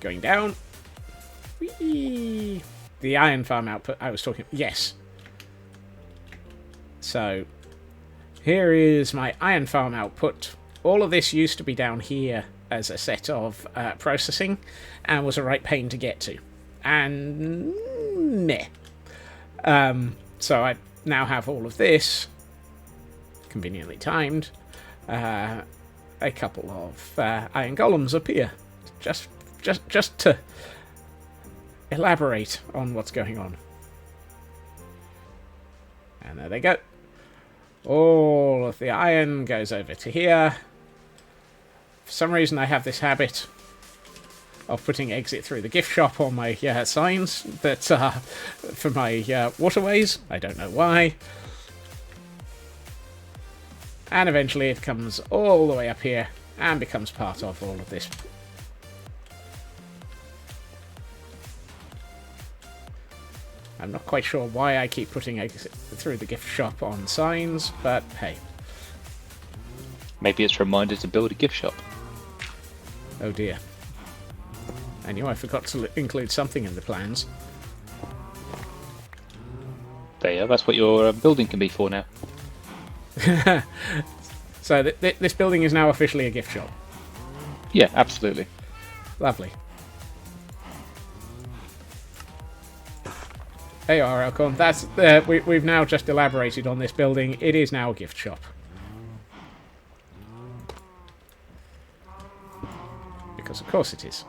Going down. Whee! The iron farm output I was talking... Yes. So, here is my iron farm output. All of this used to be down here as a set of processing, and was a right pain to get to. And... meh. So I now have all of this, conveniently timed, a couple of iron golems up here. Just to elaborate on what's going on. And there they go. All of the iron goes over to here. For some reason I have this habit of putting exit through the gift shop on my signs that for my waterways. I don't know why. And eventually it comes all the way up here and becomes part of all of this. I'm not quite sure why I keep putting exit through the gift shop on signs, but hey. Maybe it's a reminder to build a gift shop. Oh dear. I knew I forgot to include something in the plans. There you go, that's what your building can be for now. So this building is now officially a gift shop. Yeah, absolutely. Lovely. There you are, Elcon. That's we've now just elaborated on this building. It is now a gift shop. Because of course it is.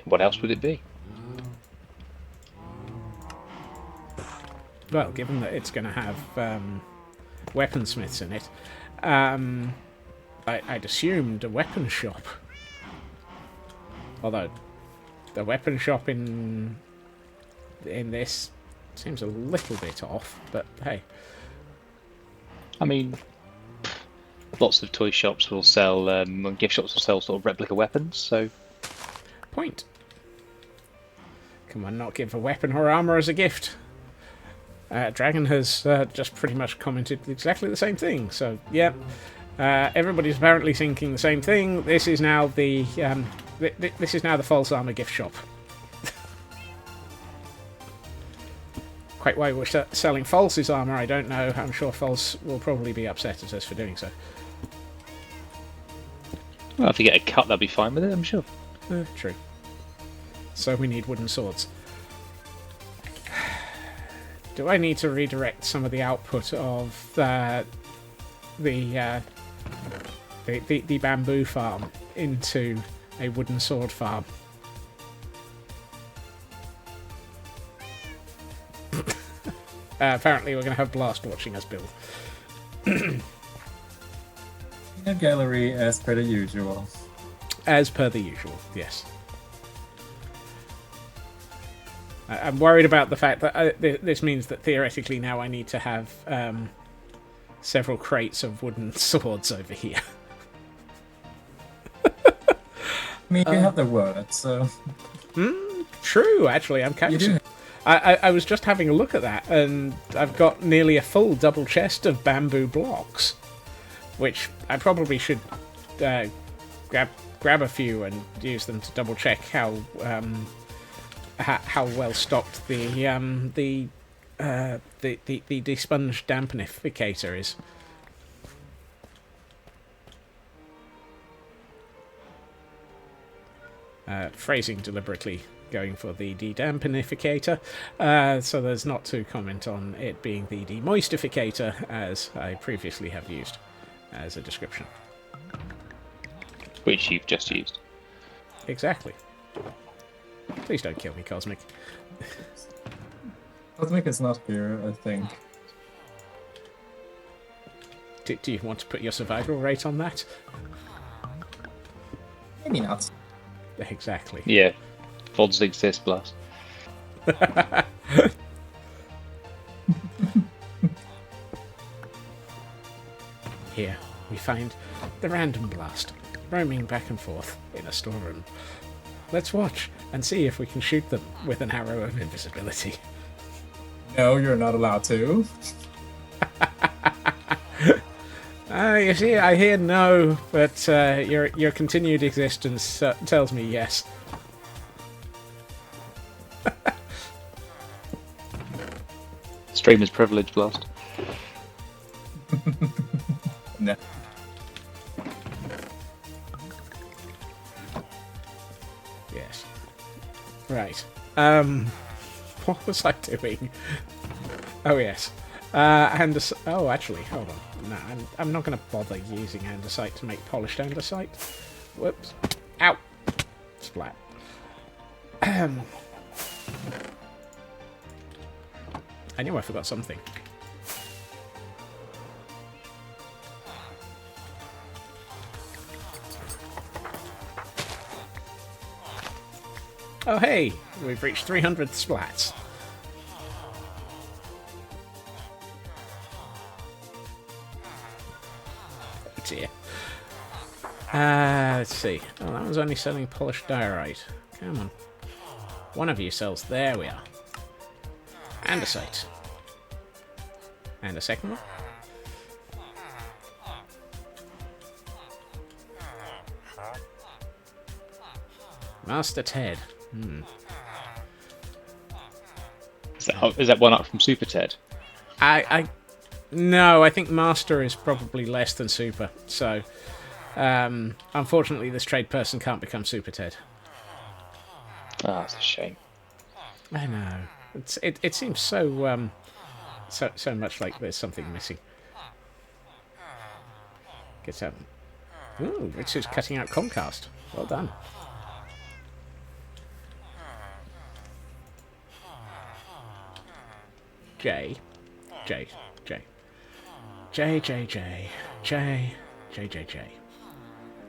What else would it be? Well, given that it's going to have weaponsmiths in it, I'd assumed a weapon shop. Although the weapon shop in this seems a little bit off, but hey. I mean, lots of toy shops will sell, gift shops will sell sort of replica weapons, so... Point. Can one not give a weapon or armor as a gift? Dragon has just pretty much commented exactly the same thing, so yeah. Everybody's apparently thinking the same thing. This is now the this is now the false armor gift shop. Quite why we're selling False's armor, I don't know. I'm sure False will probably be upset at us for doing so. Well, if you get a cut, they'll be fine with it, I'm sure. True. So we need wooden swords. Do I need to redirect some of the output of the bamboo farm into a wooden sword farm? Apparently we're going to have Blast watching us build. In the gallery as per the usual. As per the usual, yes. I'm worried about the fact that this means that theoretically now I need to have several crates of wooden swords over here. I mean, you have the word, so... True, actually, I'm counting. I was just having a look at that, and I've got nearly a full double chest of bamboo blocks, which I probably should grab a few and use them to double check how well stocked the desponged dampnificator is. Phrasing deliberately going for the de-dampnificator, so there's not to comment on it being the demoistificator, as I previously have used as a description. Which you've just used. Exactly. Please don't kill me, Cosmic. Cosmic is not here, I think. Do you want to put your survival rate on that? Maybe not. Exactly. Yeah. VODs exist, Blast. Here, we find the random Blast, roaming back and forth in a storeroom. Let's watch and see if we can shoot them with an arrow of invisibility. No, you're not allowed to. You see, I hear no, but your continued existence tells me yes. Streamer's privilege, Blast. No. Yes. Right. What was I doing? Oh yes. Oh, actually, hold on. No, I'm not going to bother using andesite to make polished andesite. Whoops. Ow. Splat. I knew I forgot something. Oh hey, we've reached 300 splats. Oh dear. Let's see. Oh, that one's only selling polished diorite. Come on. One of you cells. There we are. Andesite. And a second one. Master Ted. Is that one up from Super Ted? No, I think Master is probably less than Super. So, unfortunately, this trade person can't become Super Ted. Ah, that's a shame. I know. It seems so so much like there's something missing. Get out. Ooh, Richard's cutting out Comcast. Well done. J.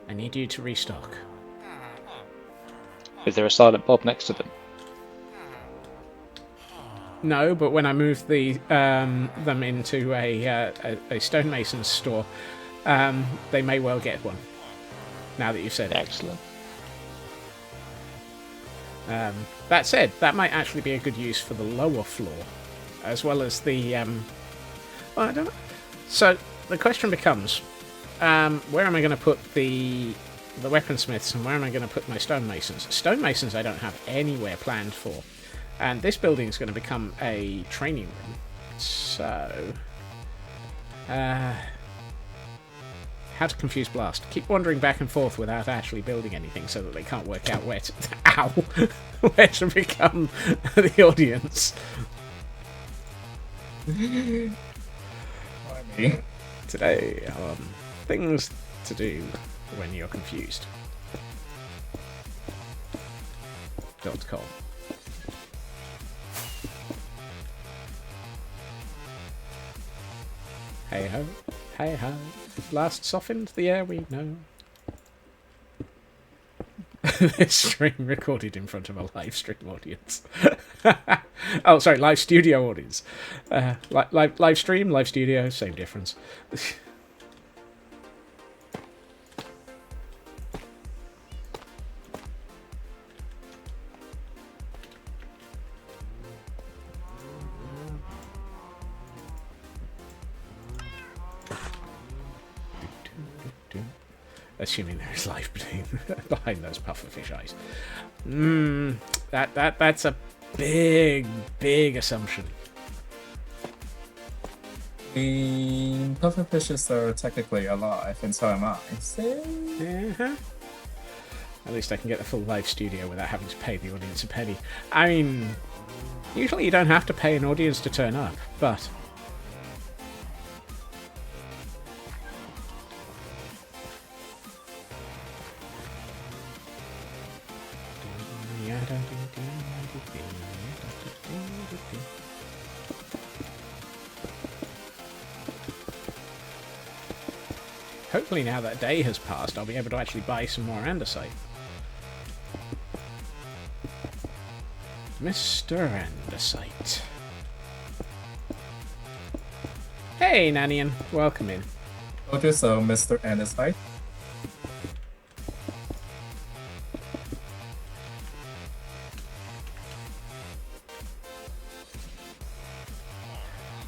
I need you to restock. Is there a silent Bob next to them? No, but when I move them into a stonemason's store, they may well get one. Now that you've said it. Excellent. That said, that might actually be a good use for the lower floor, as well as the. Well, I don't know. So the question becomes, where am I going to put the weaponsmiths, and where am I going to put my stonemasons? Stonemasons I don't have anywhere planned for, and this building is going to become a training room. So, how to confuse Blast? Keep wandering back and forth without actually building anything, so that they can't work out where to where to become the audience. Today on things to do when you're confused. .com. Hey ho, hey ho. Blast softened the air we know. This stream recorded in front of a live stream audience. Oh, sorry, live studio audience. Live stream, live studio, same difference. Assuming there is life behind those pufferfish eyes. That's a big assumption. The pufferfishes are technically alive, and so am I. So... Uh-huh. At least I can get the full live studio without having to pay the audience a penny. I mean, usually you don't have to pay an audience to turn up, but... Hopefully now that day has passed, I'll be able to actually buy some more andesite. Mr. Andesite. Hey, Nanian. Welcome in. Told you so, Mr. Andesite.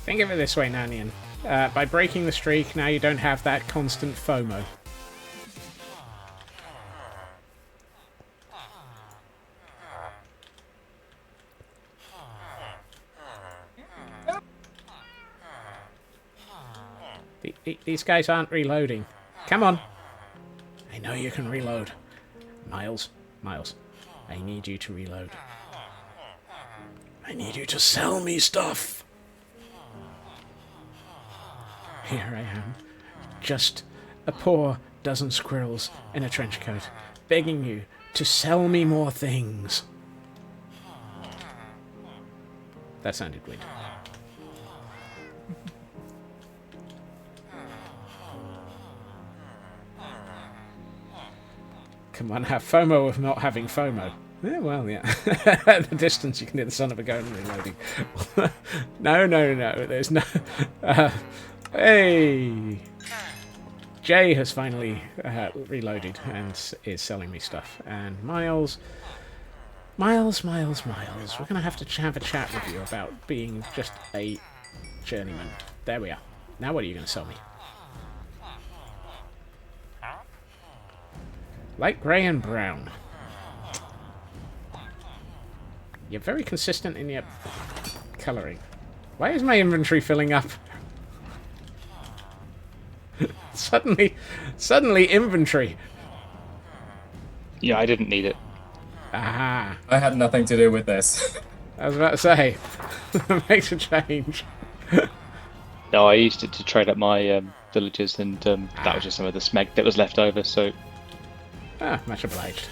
Think of it this way, Nanian. By breaking the streak, now you don't have that constant FOMO. These guys aren't reloading. Come on. I know you can reload. Miles, I need you to reload. I need you to sell me stuff. Here I am, just a poor dozen squirrels in a trench coat, begging you to sell me more things. That sounded weird. Come on, have FOMO of not having FOMO. Yeah, well, yeah. At the distance, you can hear the son of a gun reloading. No, there's no... Hey! Jay has finally reloaded and is selling me stuff. And Miles... Miles, Miles, Miles. We're going to have to have a chat with you about being just a journeyman. There we are. Now what are you going to sell me? Light grey and brown. You're very consistent in your colouring. Why is my inventory filling up? Suddenly inventory. Yeah, I didn't need it. Aha. I had nothing to do with this. I was about to say, makes a change. No, I used it to trade up my villagers, and that was just some of the smeg that was left over. So Ah, much obliged.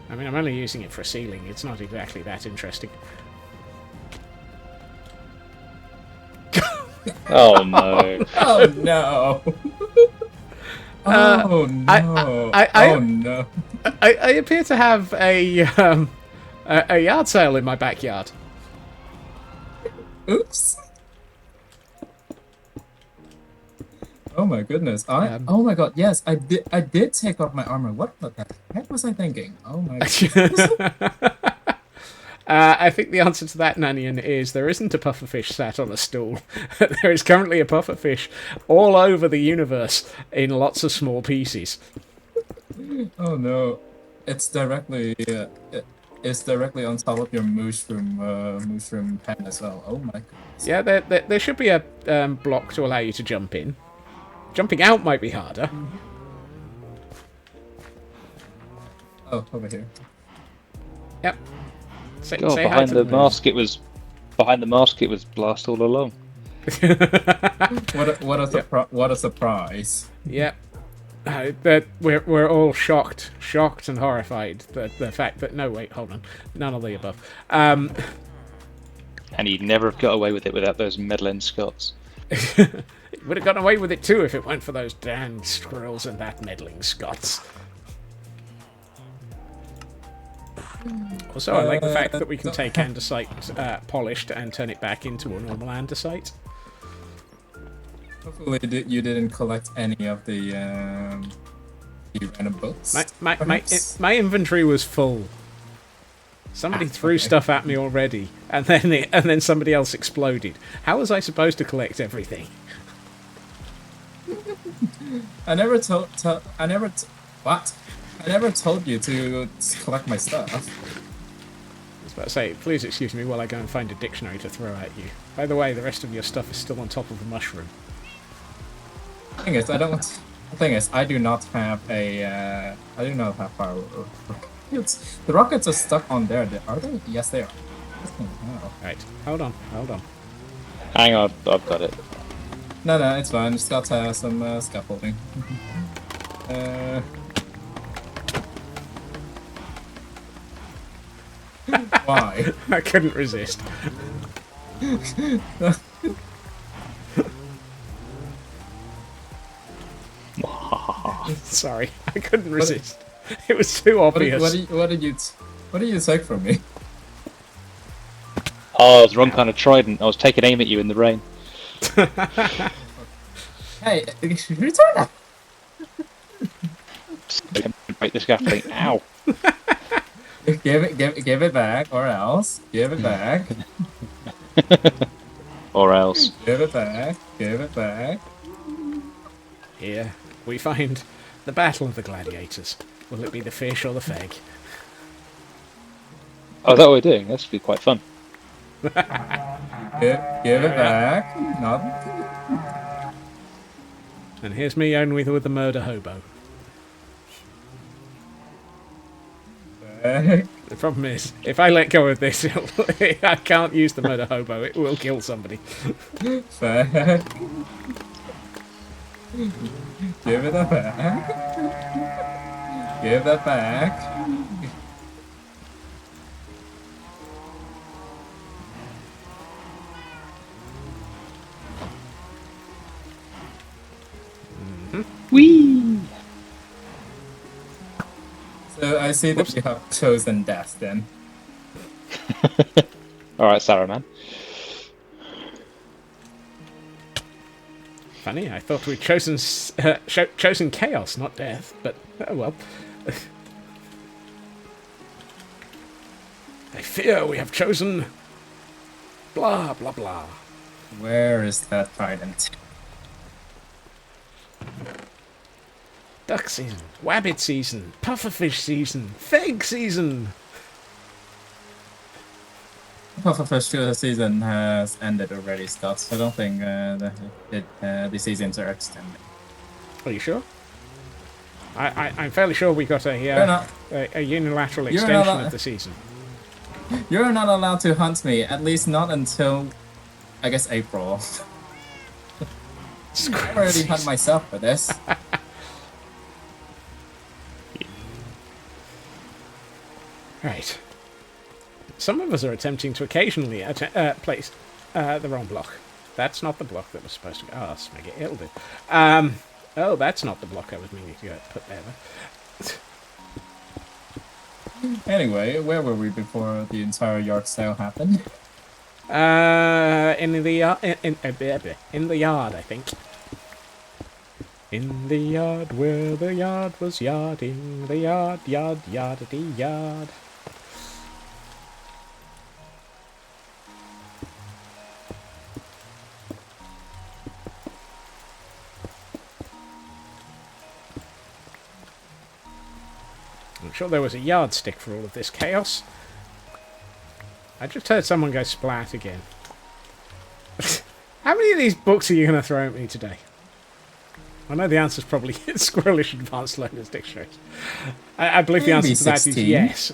I mean, I'm only using it for sealing. It's not exactly that interesting. oh no. Oh no! Oh no! Oh no! I appear to have a yard sale in my backyard. Oops! Oh my goodness! Oh my god! Yes, I did. I did take off my armor. What the heck was I thinking? Oh my god! I think the answer to that, Nanian, is there isn't a pufferfish sat on a stool. There is currently a pufferfish all over the universe in lots of small pieces. Oh no! It's directly. It's directly on top of your mushroom pen as well. Oh my goodness! Yeah, there should be a block to allow you to jump in. Jumping out might be harder. Oh, over here. Yep. Say God, hi behind to the moon. mask it was blast all along. What a surprise! Yep. That we're all shocked and horrified. The fact that no, wait, hold on, none of the above. And he'd never have got away with it without those meddling Scots. Would have gotten away with it too if it weren't for those damn squirrels and that meddling Scots. Also, I like the fact that we can take andesite polished and turn it back into a normal andesite. Hopefully, you didn't collect any of the random books. My inventory was full. Somebody threw stuff at me already, and then somebody else exploded. How was I supposed to collect everything? I never told you to collect my stuff. I was about to say, please excuse me while I go and find a dictionary to throw at you. By the way, the rest of your stuff is still on top of the mushroom. The thing is, I do not have fire. The rockets are stuck on there. Are they? Yes, they are. Oh. Right, hold on. Hang on, I've got it. No, it's fine. Just got some scaffolding. Why? I couldn't resist. Sorry, I couldn't resist. It was too obvious. What did you take from me? Oh, it was the wrong kind of trident. I was taking aim at you in the rain. Hey, return that! Break the scaffolding. Ow. Give it back, or else. Give it back. Or else. Give it back. Give it back. Here, we find the battle of the gladiators. Will it be the fish or the feg? Oh, is that what we're doing? That should be quite fun. Give it back. Not. And here's me only with the murder hobo. Back. The problem is, if I let go of this, I can't use the murder hobo. It will kill somebody. Back. Give it back. Give that back. Whee! So I see that you have chosen death then. Alright, Saruman. Funny, I thought we'd chosen chaos, not death, but oh well. I fear we have chosen... blah, blah, blah. Where is that trident? Duck season, wabbit season, pufferfish season, feg season. Pufferfish season has ended already, Scott. So I don't think the seasons are extended. Are you sure? I'm fairly sure we got a unilateral extension of the season. You're not allowed to hunt me, at least not until, I guess, April. I already hunt myself for this. Right. Some of us are attempting to occasionally place the wrong block. That's not the block that was supposed to go. Oh, smeg it, it'll do. Oh, that's not the block I was meaning to put there. Anyway, where were we before the entire yard sale happened? In the yard, I think. In the yard where the yard was yarding, the yard, yardity yard. I'm sure there was a yardstick for all of this chaos. I just heard someone go splat again. How many of these books are you going to throw at me today? I know the answer is probably Squirrelish Advanced Learner's Dictionaries. I believe the answer to that is yes.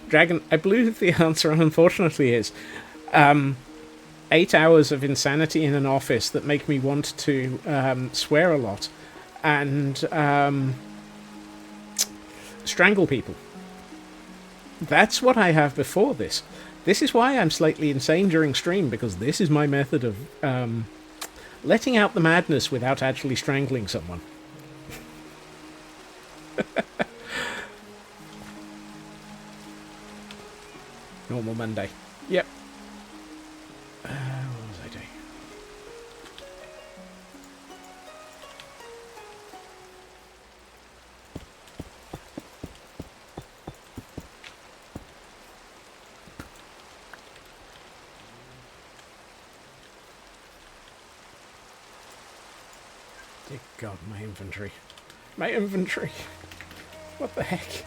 Dragon, I believe the answer, unfortunately, is 8 hours of insanity in an office that make me want to swear a lot and strangle people. That's what I have before this. This is why I'm slightly insane during stream, because this is my method of letting out the madness without actually strangling someone. Normal Monday. Yep. What was I doing? Dear God, my inventory. My inventory. What the heck?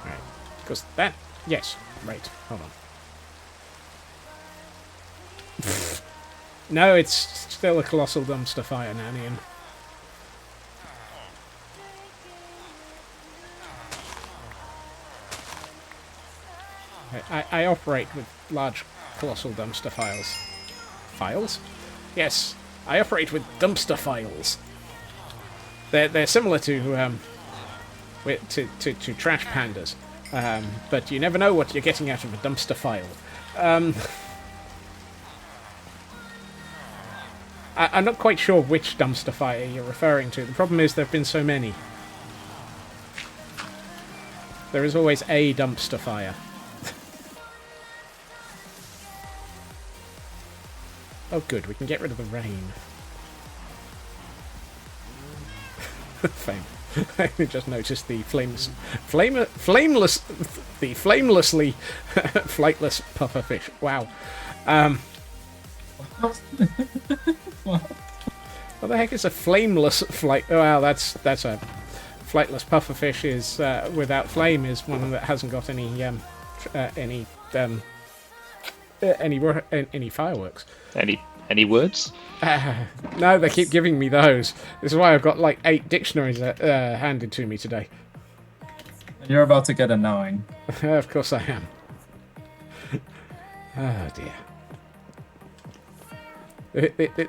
Right. Because that... Yes. Right. Hold on. No, it's still a colossal dumpster fire, Nannian. I operate with large colossal dumpster files. Files? Yes, I operate with dumpster files. They're similar to trash pandas, but you never know what you're getting out of a dumpster file. I'm not quite sure which dumpster fire you're referring to. The problem is there have been so many. There is always a dumpster fire. Oh good, we can get rid of the rain. Fame. I just noticed the flamelessly flightless pufferfish. Wow. What the heck is a flameless flight? Oh, wow, that's a flightless pufferfish. Is without flame is one that hasn't got any fireworks. Any words? No, they keep giving me those. This is why I've got like 8 dictionaries handed to me today. You're about to get a 9. Of course I am. Oh dear.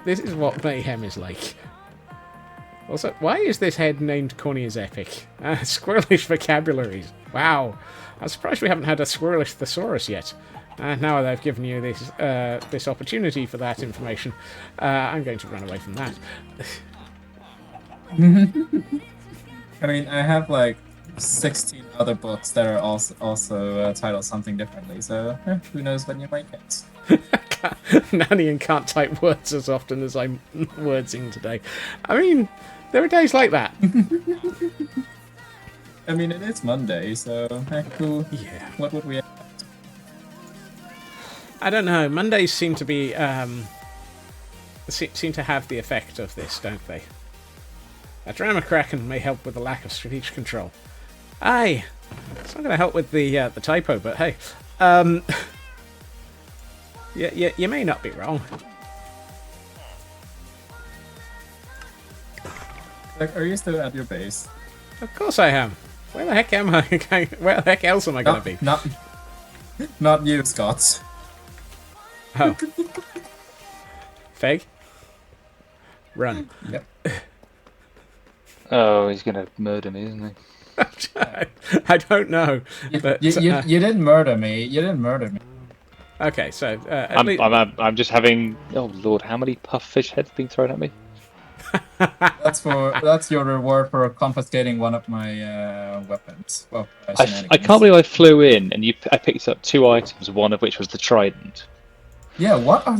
This is what mayhem is like. Also, why is this head named Cornea's Epic? Squirrelish vocabularies. Wow. I'm surprised we haven't had a Squirrelish thesaurus yet. Now they've given you this opportunity for that information, I'm going to run away from that. I mean, I have like 16 other books that are also titled something differently. So who knows when you might get. Nanian can't type words as often as I'm wordsing today. I mean, there are days like that. I mean, it is Monday, so cool. Yeah. What would we? I don't know. Mondays seem to be seem to have the effect of this, don't they? A drama kraken may help with the lack of strategic control. Aye, it's not going to help with the typo, but hey, you may not be wrong. Like, are you still at your base? Of course I am. Where the heck am I? Where the heck else am I going to be? Not you, Scott. Oh. Feg? Run. Yep. Oh, he's gonna murder me, isn't he? I don't know. But, You didn't murder me. You didn't murder me. okay, so I'm just having. Oh Lord, how many puffish heads been thrown at me? That's your reward for confiscating one of my weapons. Well, I can't believe I flew in and I picked up 2 items, one of which was the trident. Yeah, what are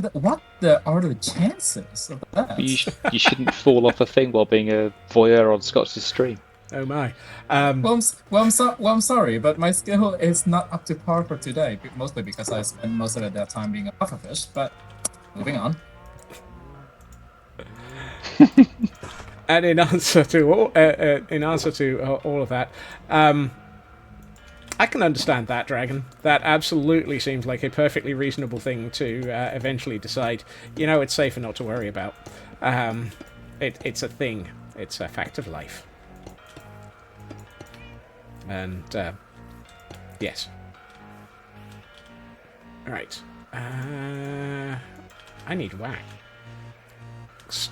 the chances of that? You shouldn't fall off a thing while being a voyeur on Scott's stream. oh my. Well, I'm sorry, but my skill is not up to par for today, mostly because I spent most of that time being a pufferfish. But moving on. And in answer to all of that, I can understand that, Dragon. That absolutely seems like a perfectly reasonable thing to eventually decide. You know, it's safer not to worry about. It's a thing. It's a fact of life. And yes. All right. I need wax.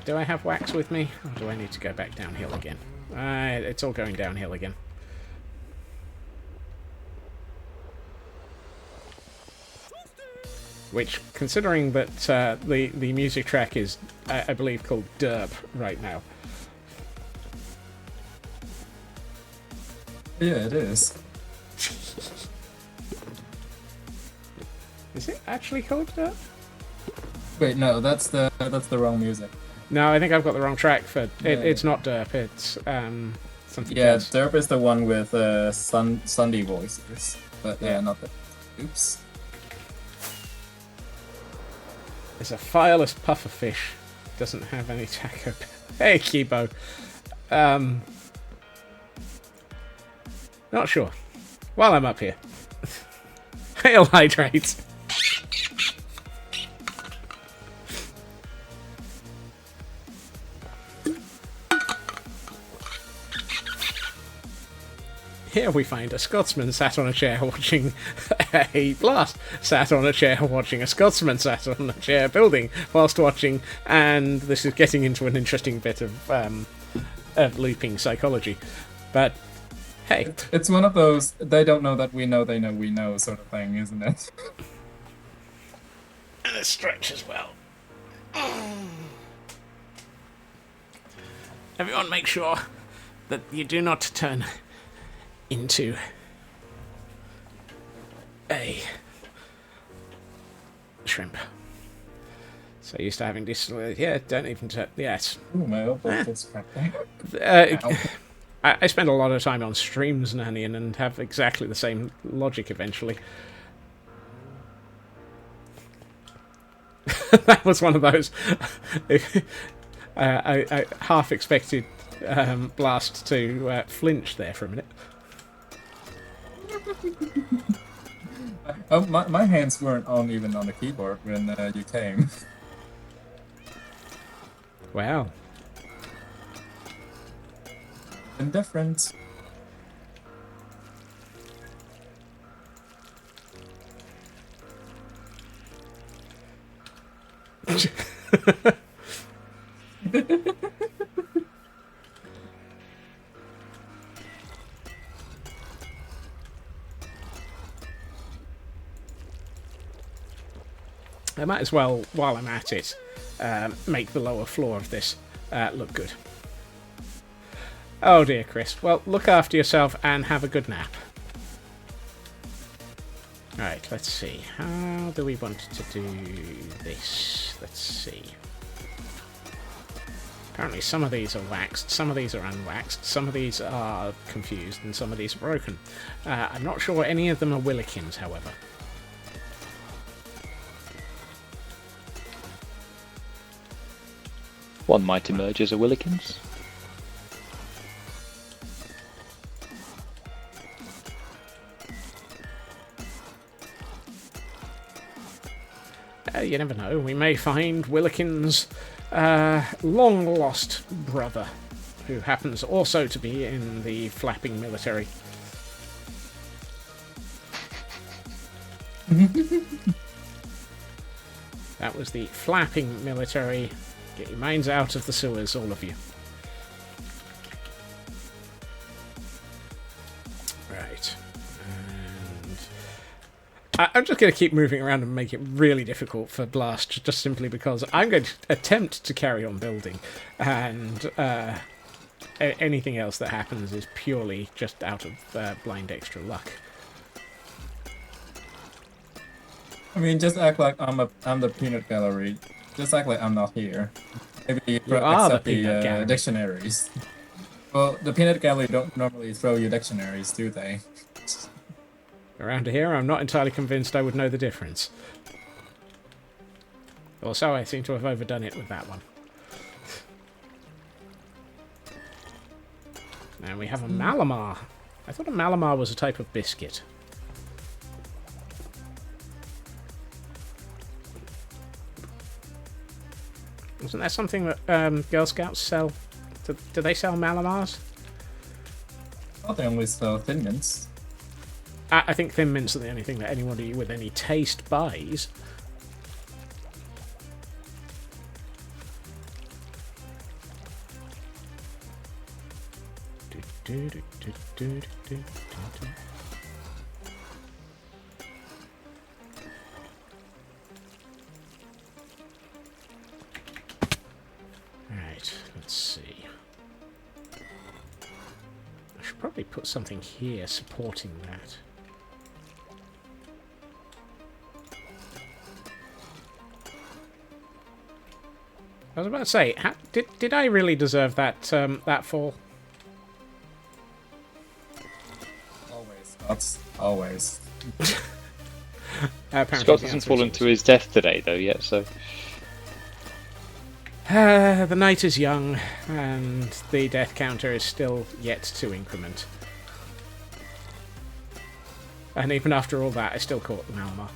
Do I have wax with me? Or do I need to go back downhill again? It's all going downhill again. Which, considering that the music track is, I believe, called Derb right now. Yeah, it is. Is it actually called Derb? Wait, no, that's the wrong music. No, I think I've got the wrong track for it. Yeah. It's not Derp. It's something Yeah, else. Derp is the one with Sunday voices, but yeah, not the. Oops. It's a fireless pufferfish. Doesn't have any taco. Hey, Kibo. Not sure. While I'm up here. Hail hydrate. Here we find a Scotsman sat on a chair watching a blast, sat on a chair watching a Scotsman sat on a chair building whilst watching, and this is getting into an interesting bit of looping psychology. But hey, It's one of those they don't know that we know they know we know sort of thing, isn't it? and a stretch as well. Everyone make sure that you do not turn into a shrimp. So used to having this. Yeah, don't even turn. Yes. Ooh, my elbow is cracking. I spend a lot of time on streams, Nanian, and have exactly the same logic eventually. That was one of those. I half expected Blast to flinch there for a minute. Oh, my hands weren't even on the keyboard when you came. Wow. Indifferent. I might as well, while I'm at it, make the lower floor of this look good. Oh dear, Chris. Well, look after yourself and have a good nap. Right, let's see. How do we want to do this? Let's see. Apparently some of these are waxed, some of these are unwaxed, some of these are confused, and some of these are broken. I'm not sure any of them are willikins, however. One might emerge as a Willikins. You never know, we may find Willikins' long-lost brother, who happens also to be in the flapping military. That was the flapping military. Get your minds out of the sewers, all of you. Right. And I'm just going to keep moving around and make it really difficult for Blast, just simply because I'm going to attempt to carry on building, and anything else that happens is purely just out of blind extra luck. I mean, just act like I'm the peanut gallery. Just act like I'm not here. Maybe You are the accept peanut gallery. dictionaries. Well, the peanut gallery don't normally throw you dictionaries, do they? Around here, I'm not entirely convinced I would know the difference. Also, I seem to have overdone it with that one. And we have a Malamar. I thought a Malamar was a type of biscuit. Isn't that something that Girl Scouts sell? Do they sell Malamars? Oh, they only sell Thin Mints. I think Thin Mints are the only thing that anybody with any taste buys. Right, let's see. I should probably put something here supporting that. I was about to say, did I really deserve that that fall? Always, Scots. Always. Apparently Scott the hasn't answer fallen is to his death today, though, yet, so... The night is young, and the death counter is still yet to increment. And even after all that, I still caught the Malamar.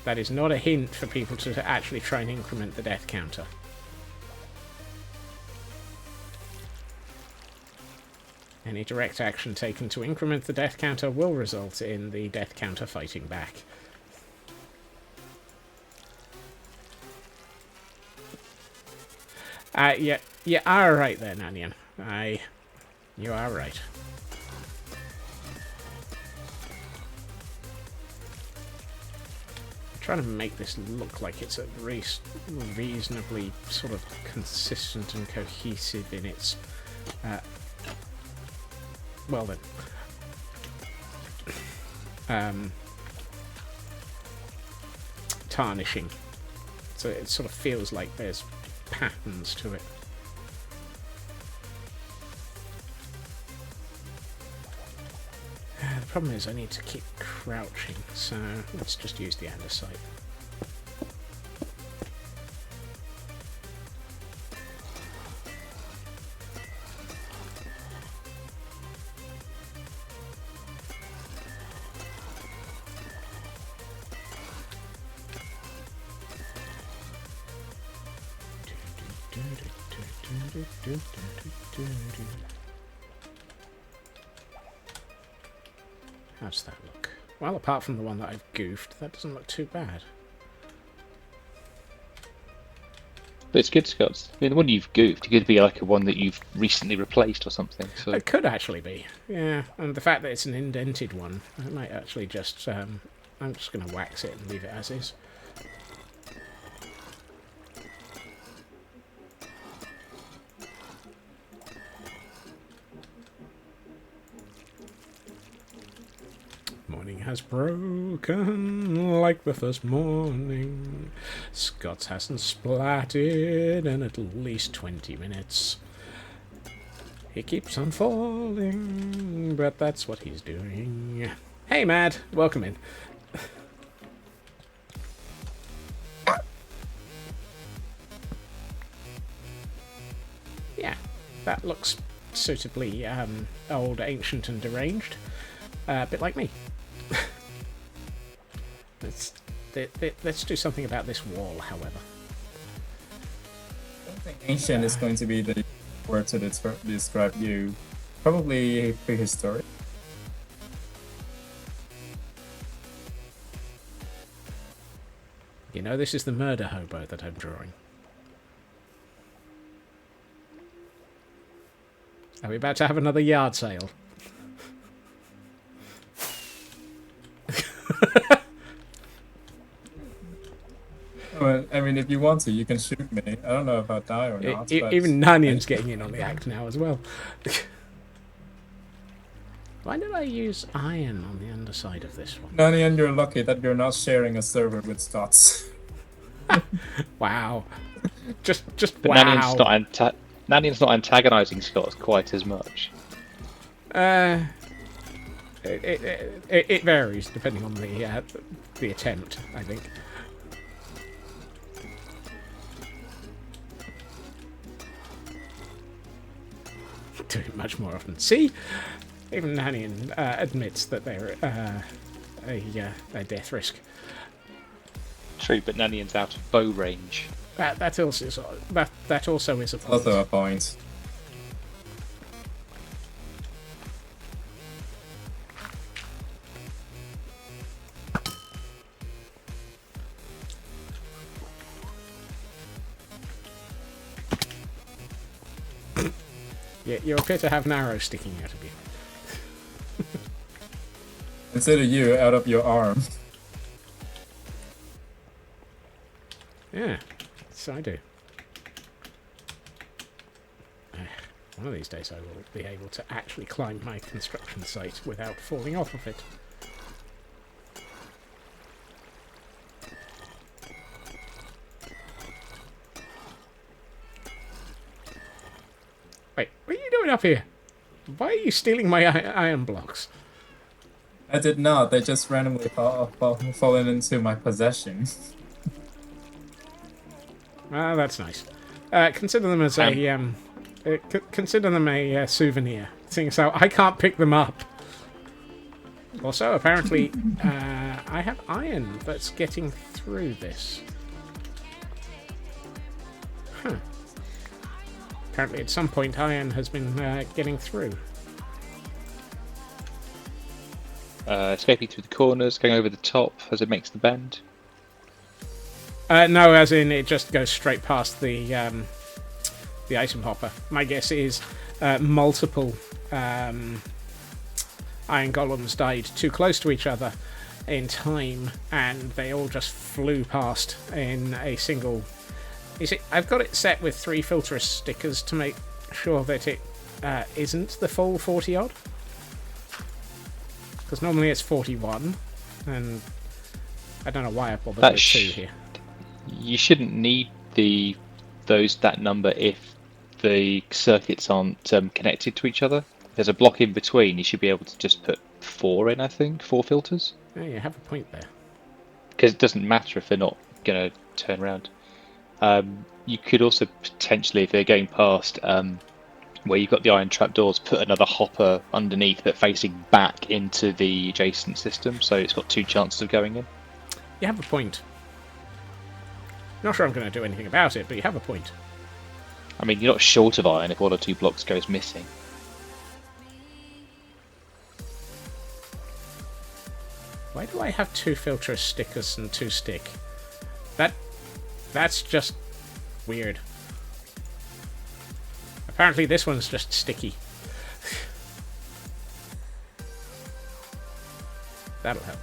That is not a hint for people to actually try and increment the death counter. Any direct action taken to increment the death counter will result in the death counter fighting back. Yeah, you are right there, Nanyan. You are right. I'm trying to make this look like it's a reasonably sort of consistent and cohesive in its... well then. Tarnishing. So it sort of feels like there's patterns to it. The problem is I need to keep crouching, so let's just use the andesite. How does that look? Well, apart from the one that I've goofed, that doesn't look too bad. But it's good, Scott. I mean, the one you've goofed, it could be like a one that you've recently replaced or something. So It could actually be, yeah. And the fact that it's an indented one, I might actually just... I'm just going to wax it and leave it as is. morning has broken like the first morning. Scott's hasn't splatted in at least 20 minutes. He keeps on falling, but that's what he's doing. Hey, Mad, welcome in. Yeah, that looks suitably old, ancient, and deranged. A bit like me. Let's do something about this wall, however. I don't think ancient is going to be the word to describe you. Probably prehistoric. You know, this is the murder hobo that I'm drawing. Are we about to have another yard sale? Well, I mean, if you want to, you can shoot me. I don't know if I'll die or not. But Even Nanian's getting in on the act now as well. Why did I use iron on the underside of this one? Nani, and you're lucky that you're not sharing a server with Stots. Wow. Just But wow. Nanian's not antagonising Scott quite as much. It varies depending on the attempt, I think. Do it much more often. See, even Nanian admits that they're a death risk. True, but Nanian's out of bow range. That also is a point. Also a point. Yeah, you appear to have an arrow sticking out of you. Consider you out of your arm. Yeah, so I do. One of these days I will be able to actually climb my construction site without falling off of it. Wait, what are you doing up here? Why are you stealing my iron blocks? I did not. They just randomly fallen into my possession. Ah, that's nice. Consider them as consider them a souvenir. Seeing as how I can't pick them up. Also, apparently, I have iron that's getting through this. Huh. Apparently, at some point, iron has been getting through. Escaping through the corners, going over the top as it makes the bend. No, as in it just goes straight past the item hopper. My guess is multiple iron golems died too close to each other in time, and they all just flew past in a single. You see, I've got it set with 3 filter stickers to make sure that it isn't the full 40 odd. Because normally it's 41, and I don't know why I bothered with 2 here. You shouldn't need that number if the circuits aren't connected to each other. If there's a block in between, you should be able to just put 4 in, I think. 4 filters. Yeah, you have a point there. Because it doesn't matter if they're not going to turn around. You could also potentially, if they're going past where you've got the iron trapdoors, put another hopper underneath but facing back into the adjacent system, so it's got 2 chances of going in. You have a point. Not sure I'm going to do anything about it, but you have a point. I mean, you're not short of iron if 1 or 2 blocks goes missing. Why do I have 2 filter stickers and 2 stick? That's just weird. Apparently this one's just sticky. That'll help.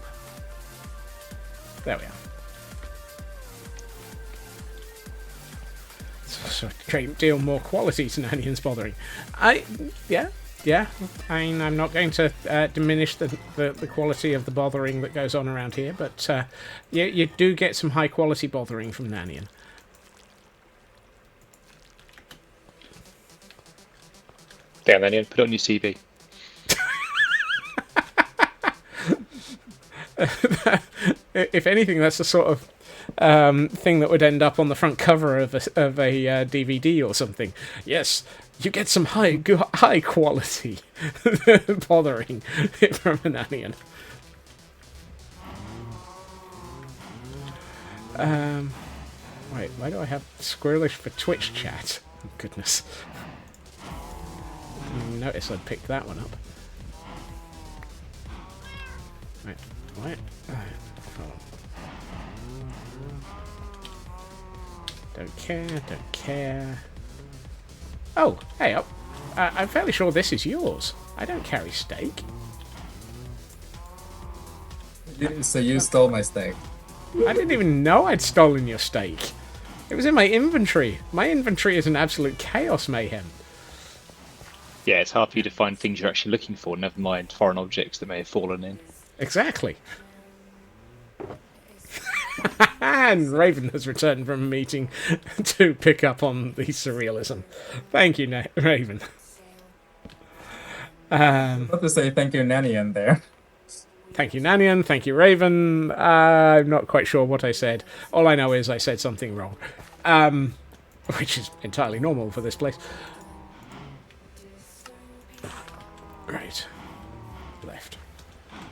There we are. So a great deal more quality to Nanian's bothering. Yeah, Yeah, I mean, I'm not going to diminish the quality of the bothering that goes on around here, but you do get some high quality bothering from Nanian. Damn, Onion, put it on your CV. If anything, that's the sort of thing that would end up on the front cover of a DVD or something. Yes, you get some high quality bothering from an onion. Wait, why do I have Squirrelish for Twitch chat? Oh, goodness. Notice I'd picked that one up. Right, what? Don't care. Oh, hey, I'm fairly sure this is yours. I don't carry steak. So you stole my steak. I didn't even know I'd stolen your steak. It was in my inventory. My inventory is an absolute chaos mayhem. Yeah, it's hard for you to find things you're actually looking for, never mind foreign objects that may have fallen in. Exactly. And Raven has returned from a meeting to pick up on the surrealism. Thank you, Raven. I was about to say thank you, Nanian, there. Thank you, Nanian. Thank you, Raven. I'm not quite sure what I said. All I know is I said something wrong. Which is entirely normal for this place. Right. Left.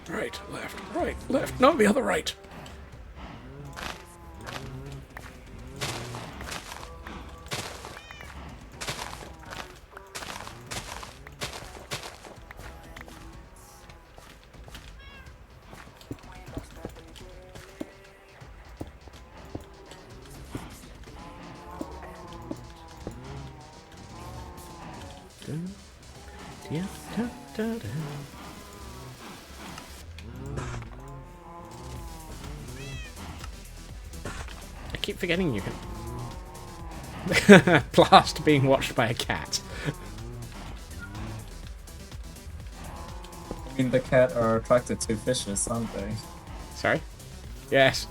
Right, left, right, left. No, the other right. I keep forgetting you can blast being watched by a cat. I mean, the cat are attracted to fishes, aren't they? Sorry? Yes.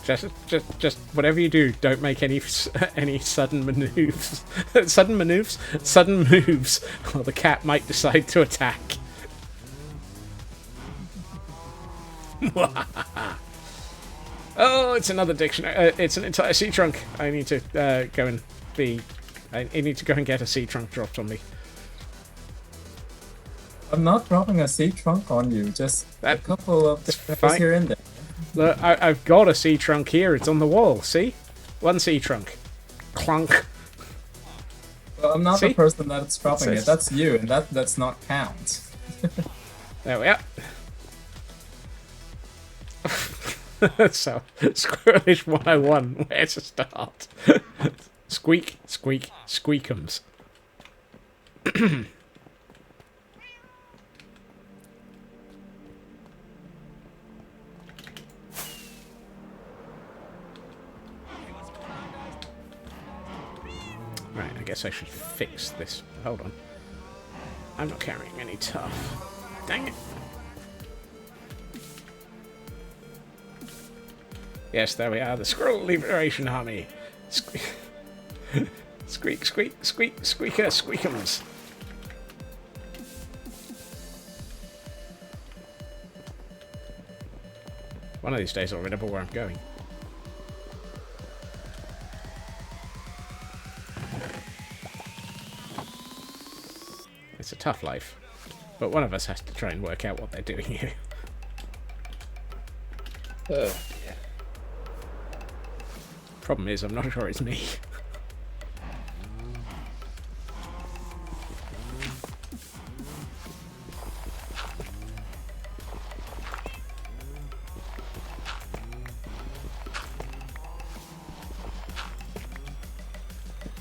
Just whatever you do, don't make any sudden maneuvers. Sudden moves, or the cat might decide to attack. Oh, it's another dictionary. It's an entire sea trunk. I need to go and I need to go and get a sea trunk dropped on me. I'm not dropping a sea trunk on you, just a couple of fine. here and there. Look, I've got a sea trunk here. It's on the wall. See? One sea trunk. Clunk. Well, I'm not See? the person that's dropping it. That's you, and that's not count. There we are. So, Squirrelish 101, where to start? Squeak, squeak, squeakums. Right, I guess I should fix this. Hold on. I'm not carrying any tough. Dang it. Yes, there we are, the Squirrel Liberation Army. Squeak, squeak, squeak, squeak, squeaker, squeakums. One of these days I'll remember where I'm going. It's a tough life, but one of us has to try and work out what they're doing here. Oh, yeah. Problem is, I'm not sure it's me.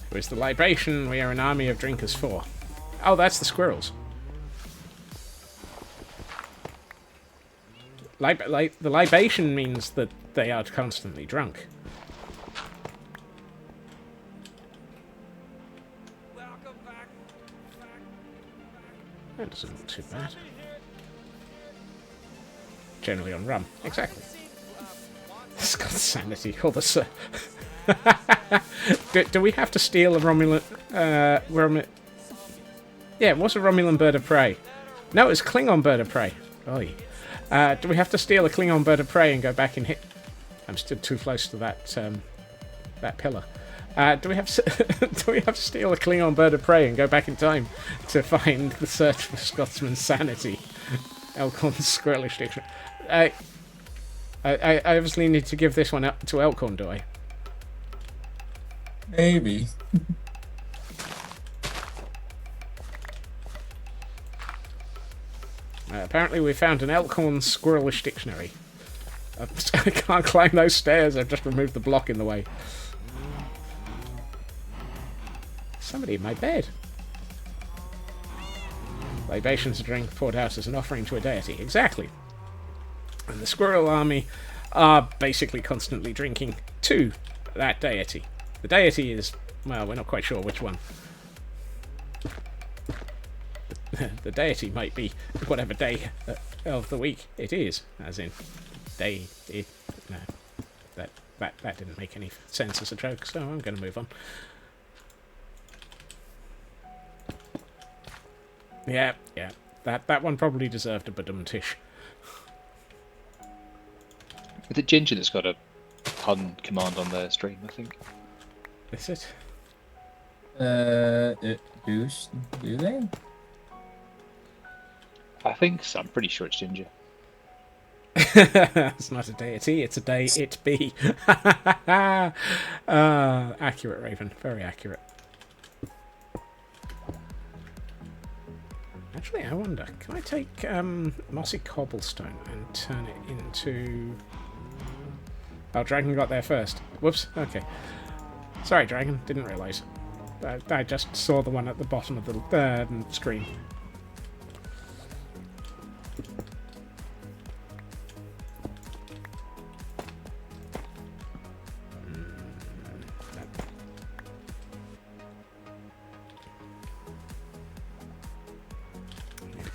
Where's the libation? We are an army of drinkers for. Oh, that's the squirrels. The libation means that they are constantly drunk. That doesn't look too bad. Generally on rum. Exactly. It's got sanity. All the do we have to steal a Romulan... Yeah, what's a Romulan bird of prey? No, it's Klingon bird of prey. Oh, do we have to steal a Klingon bird of prey and go back and hit... I'm still too close to that that pillar. Do we have to steal a Klingon bird of prey and go back in time to find the search for Scotsman's sanity? Elkhorn's Squirrelish Dictionary. I obviously need to give this one up to Elkhorn, do I? Maybe. Apparently we found an Elkhorn Squirrelish Dictionary. I can't climb those stairs, I've just removed the block in the way. Somebody in my bed. Libations are drink poured out as an offering to a deity. Exactly. And the squirrel army are basically constantly drinking to that deity. The deity is, well, we're not quite sure which one. The deity might be whatever day of the week it is, as in day. No, that didn't make any sense as a joke, so I'm going to move on. Yeah, that one probably deserved a badum-tish. Is it Ginger that's got a pun command on their stream, I think? Is it? Do they? I think so. I'm pretty sure it's Ginger. It's not a deity, it's a day it be. Accurate, Raven. Very accurate. Actually, I wonder, can I take mossy cobblestone and turn it into... Oh, Dragon got there first. Whoops, okay. Sorry, Dragon, didn't realise. I just saw the one at the bottom of the screen.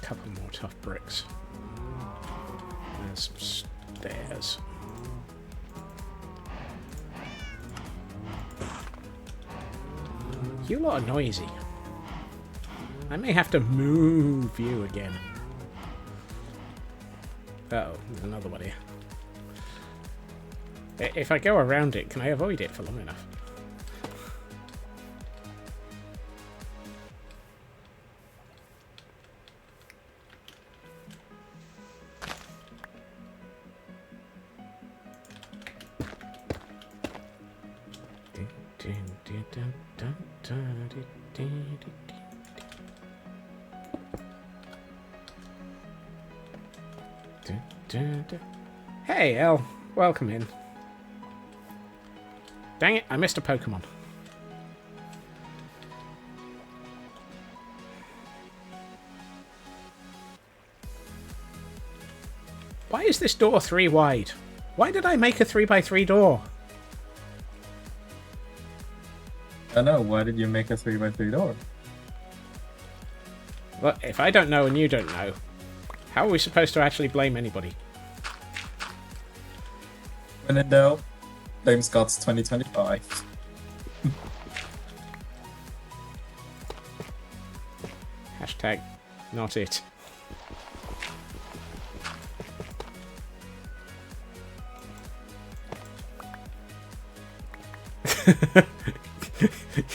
Couple more tough bricks. There's some stairs. You lot are noisy. I may have to move you again. Uh-oh, there's another one here. If I go around it, can I avoid it for long enough? Hey, El. Welcome in. Dang it, I missed a Pokemon. Why is this door 3 wide? Why did I make a 3x3 door? I don't know, why did you make a 3x3 door? Well, if I don't know and you don't know, how are we supposed to actually blame anybody? When in doubt, blame Scott's 2025. Hashtag not it.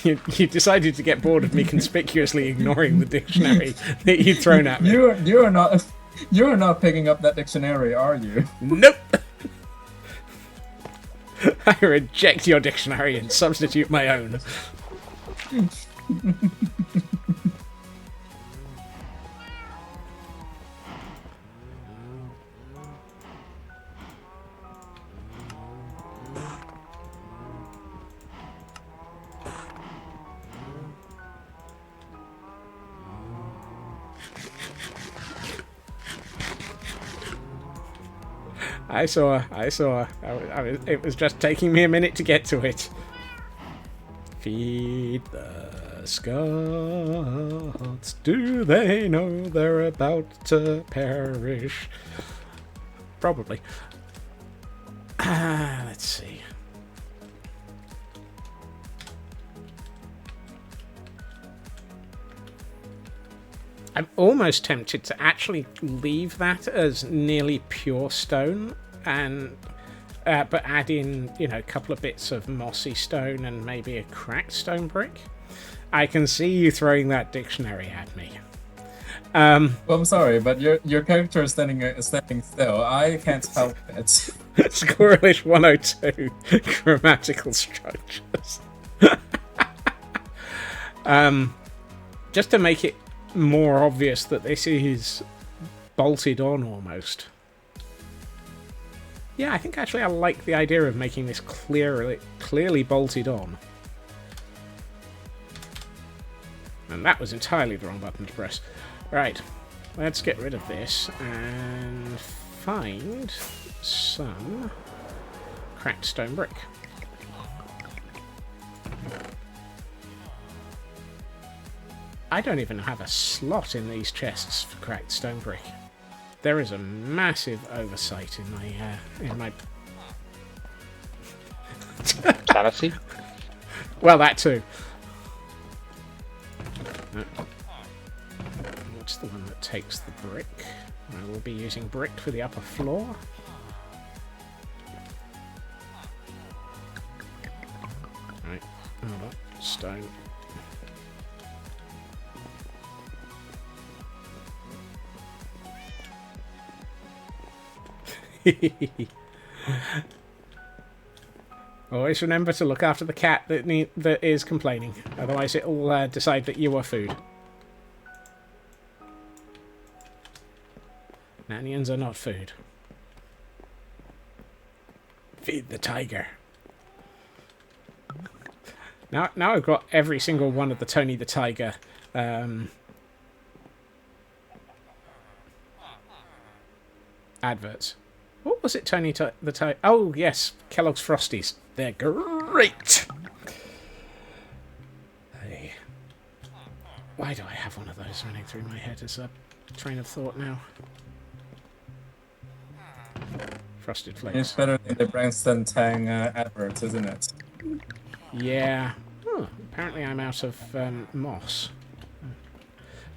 You decided to get bored of me conspicuously ignoring the dictionary that you'd thrown at me. You're not picking up that dictionary, are you? Nope. I reject your dictionary and substitute my own. I saw. It was just taking me a minute to get to it. Feed the Scots, do they know they're about to perish? Probably. Let's see. I'm almost tempted to actually leave that as nearly pure stone, and but add in, you know, a couple of bits of mossy stone and maybe a cracked stone brick. I can see you throwing that dictionary at me. Well, I'm sorry, but your character is standing still. I can't help it. Squirrelish 102 grammatical structures. Just to make it more obvious that this is bolted on almost. Yeah, I think actually I like the idea of making this clearly bolted on. And that was entirely the wrong button to press. Right, let's get rid of this and find some cracked stone brick. I don't even have a slot in these chests for cracked stone brick. There is a massive oversight in my Sanity? well, that too. What's the one that takes the brick? I will be using brick for the upper floor. Right, hold on, stone. Always remember to look after the cat that is complaining, otherwise it will decide that you are food. Nanians are not food. Feed the tiger. Now I've got every single one of the Tony the Tiger adverts. What was it, Tony the Tiger? Oh, yes, Kellogg's Frosties. They're great! Hey. Why do I have one of those running through my head as a train of thought now? Frosted Flakes. It's better than the Branston Tang adverts, isn't it? Yeah. Oh, apparently I'm out of moss.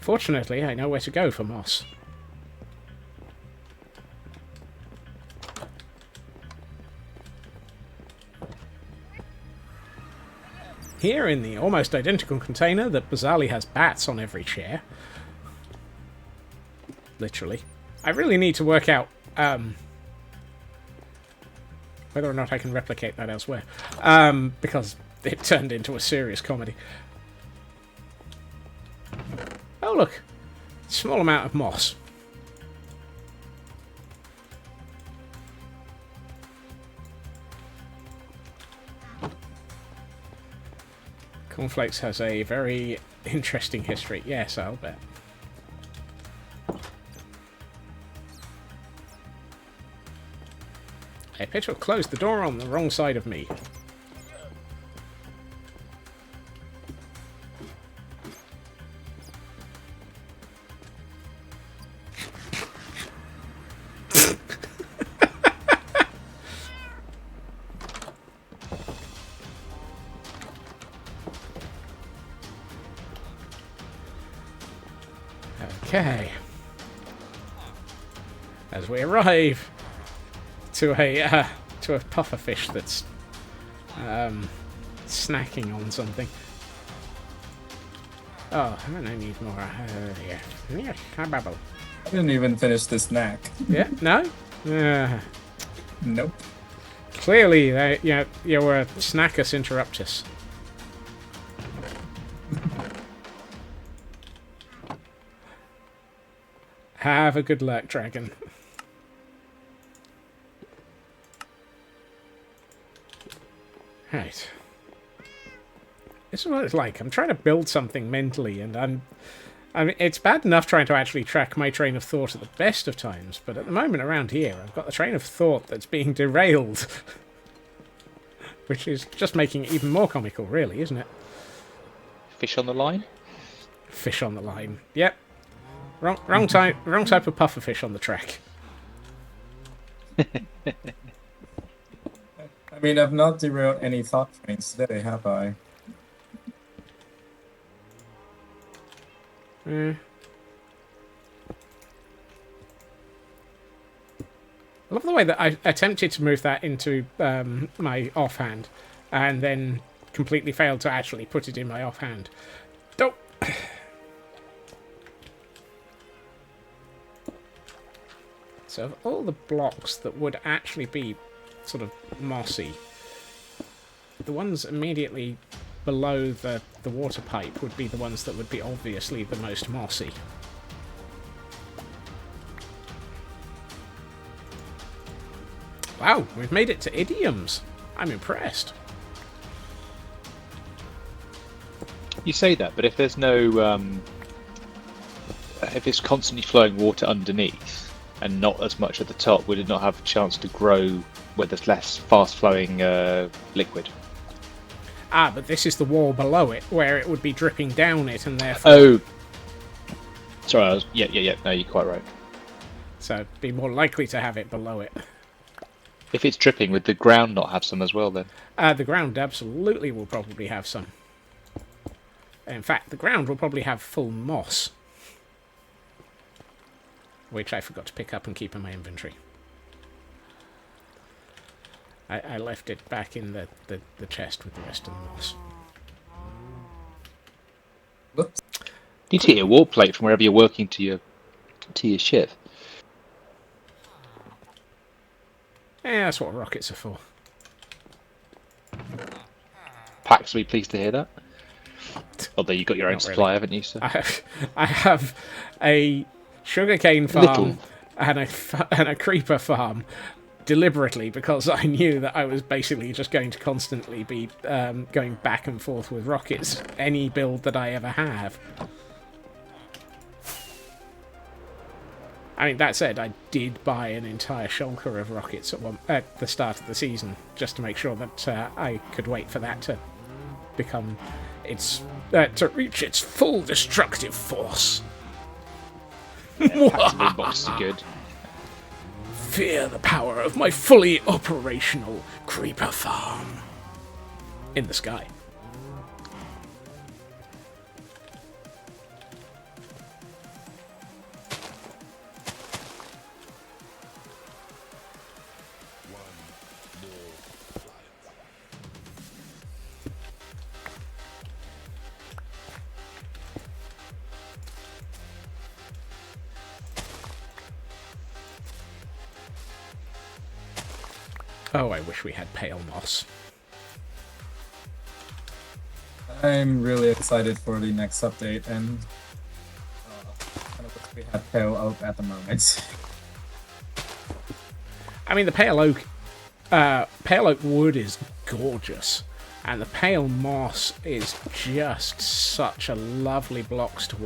Fortunately, I know where to go for moss. Here in the almost identical container that bizarrely has bats on every chair. Literally. I really need to work out whether or not I can replicate that elsewhere. Because it turned into a serious comedy. Oh look! Small amount of moss. Cornflakes has a very interesting history. Yes, I'll bet. Hey, Pitchell closed the door on the wrong side of me. Okay. As we arrive to a pufferfish that's snacking on something. Oh, I need more. Yeah, I didn't even finish the snack. Yeah, no. Nope. Clearly, you were snackus interruptus. Have a good luck, dragon. Right. This is what it's like. I'm trying to build something mentally, and I mean, it's bad enough trying to actually track my train of thought at the best of times, but at the moment around here, I've got the train of thought that's being derailed. Which is just making it even more comical, really, isn't it? fish on the line. Fish on the line. Yep. Wrong type of puffer fish on the track. I mean, I've not derailed any thought trains today, have I? I love the way that I attempted to move that into my offhand and then completely failed to actually put it in my offhand. Don't. So of all the blocks that would actually be sort of mossy, the ones immediately below the water pipe would be the ones that would be obviously the most mossy. Wow, we've made it to idioms. I'm impressed. You say that, but if there's no, if it's constantly flowing water underneath and not as much at the top, would it not have a chance to grow where there's less fast-flowing liquid? Ah, but this is the wall below it, where it would be dripping down it, and therefore... Oh, sorry. Yeah. No, you're quite right. So it'd be more likely to have it below it. If it's dripping, would the ground not have some as well then? The ground absolutely will probably have some. In fact, the ground will probably have full moss. Which I forgot to pick up and keep in my inventory. I left it back in the chest with the rest of the moss. Whoops. You need to get your warp plate from wherever you're working to your ship. Yeah, that's what rockets are for. Pax will be pleased to hear that. Although you've got your own Not supply, really. haven't you? So. I have a sugarcane farm and a creeper farm deliberately because I knew that I was basically just going to constantly be going back and forth with rockets any build that I ever have. I mean, that said, I did buy an entire shulker of rockets at the start of the season just to make sure that I could wait for that to become to reach its full destructive force. Packs of boxes are good. Fear the power of my fully operational creeper farm. In the sky. Oh, I wish we had pale moss. I'm really excited for the next update, and kind of wish we had pale oak at the moment. I mean, the pale oak wood is gorgeous, and the pale moss is just such a lovely block to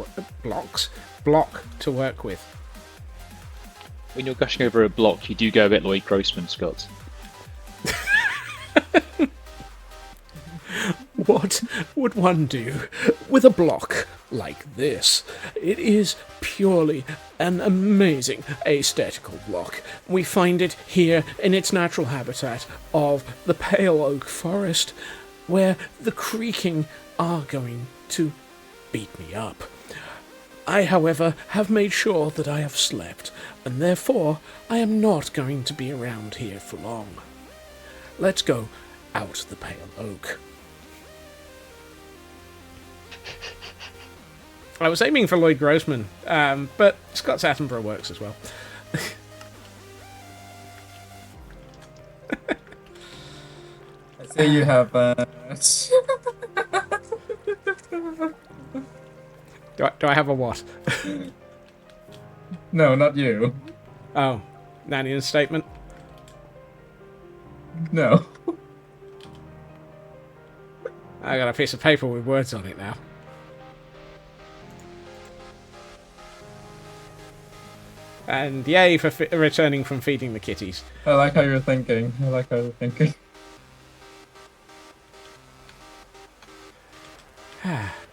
work with. When you're gushing over a block, you do go a bit Lloyd Grossman, Scott. What would one do with a block like this? It is purely an amazing aesthetical block. We find it here in its natural habitat of the pale oak forest, where the creaking are going to beat me up. I, however, have made sure that I have slept, and therefore I am not going to be around here for long. Let's go out the pale oak. I was aiming for Lloyd Grossman, but Scott Attenborough works as well. I say you have. Do I have a what? No, not you. Oh, Nanian's statement? No. I got a piece of paper with words on it now. And yay for returning from feeding the kitties. I like how you're thinking.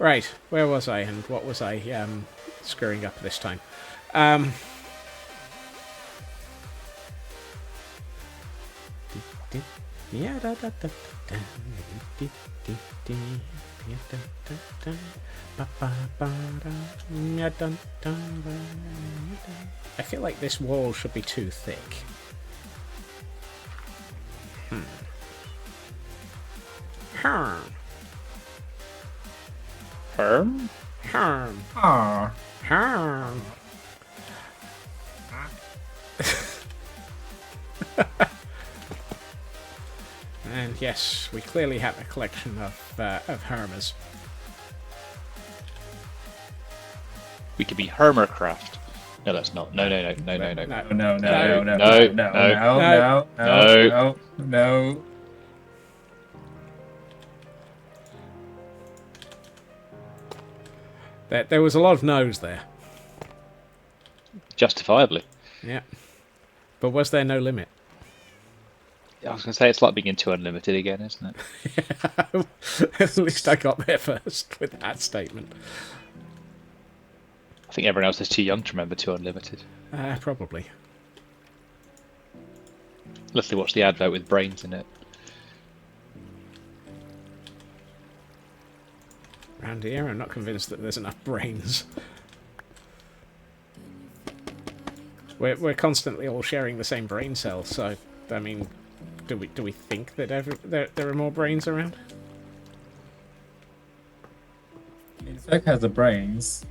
Right, where was I and what was I screwing up this time? I feel like this wall should be too thick. Herm. Herm? Herm. Ah. Herm. And yes, we clearly have a collection of Hermers. We could be Hermercraft. No, that's not. No. No. There was a lot of no's there. Justifiably. Yeah. But was there no limit? I was going to say, it's like being into Unlimited again, isn't it? At least I got there first with that statement. I think everyone else is too young to remember 2 Unlimited. Probably. Unless they watch the advert with brains in it. Around here, I'm not convinced that there's enough brains. We're constantly all sharing the same brain cells, so I mean, do we think that there are more brains around? Insect has the brains.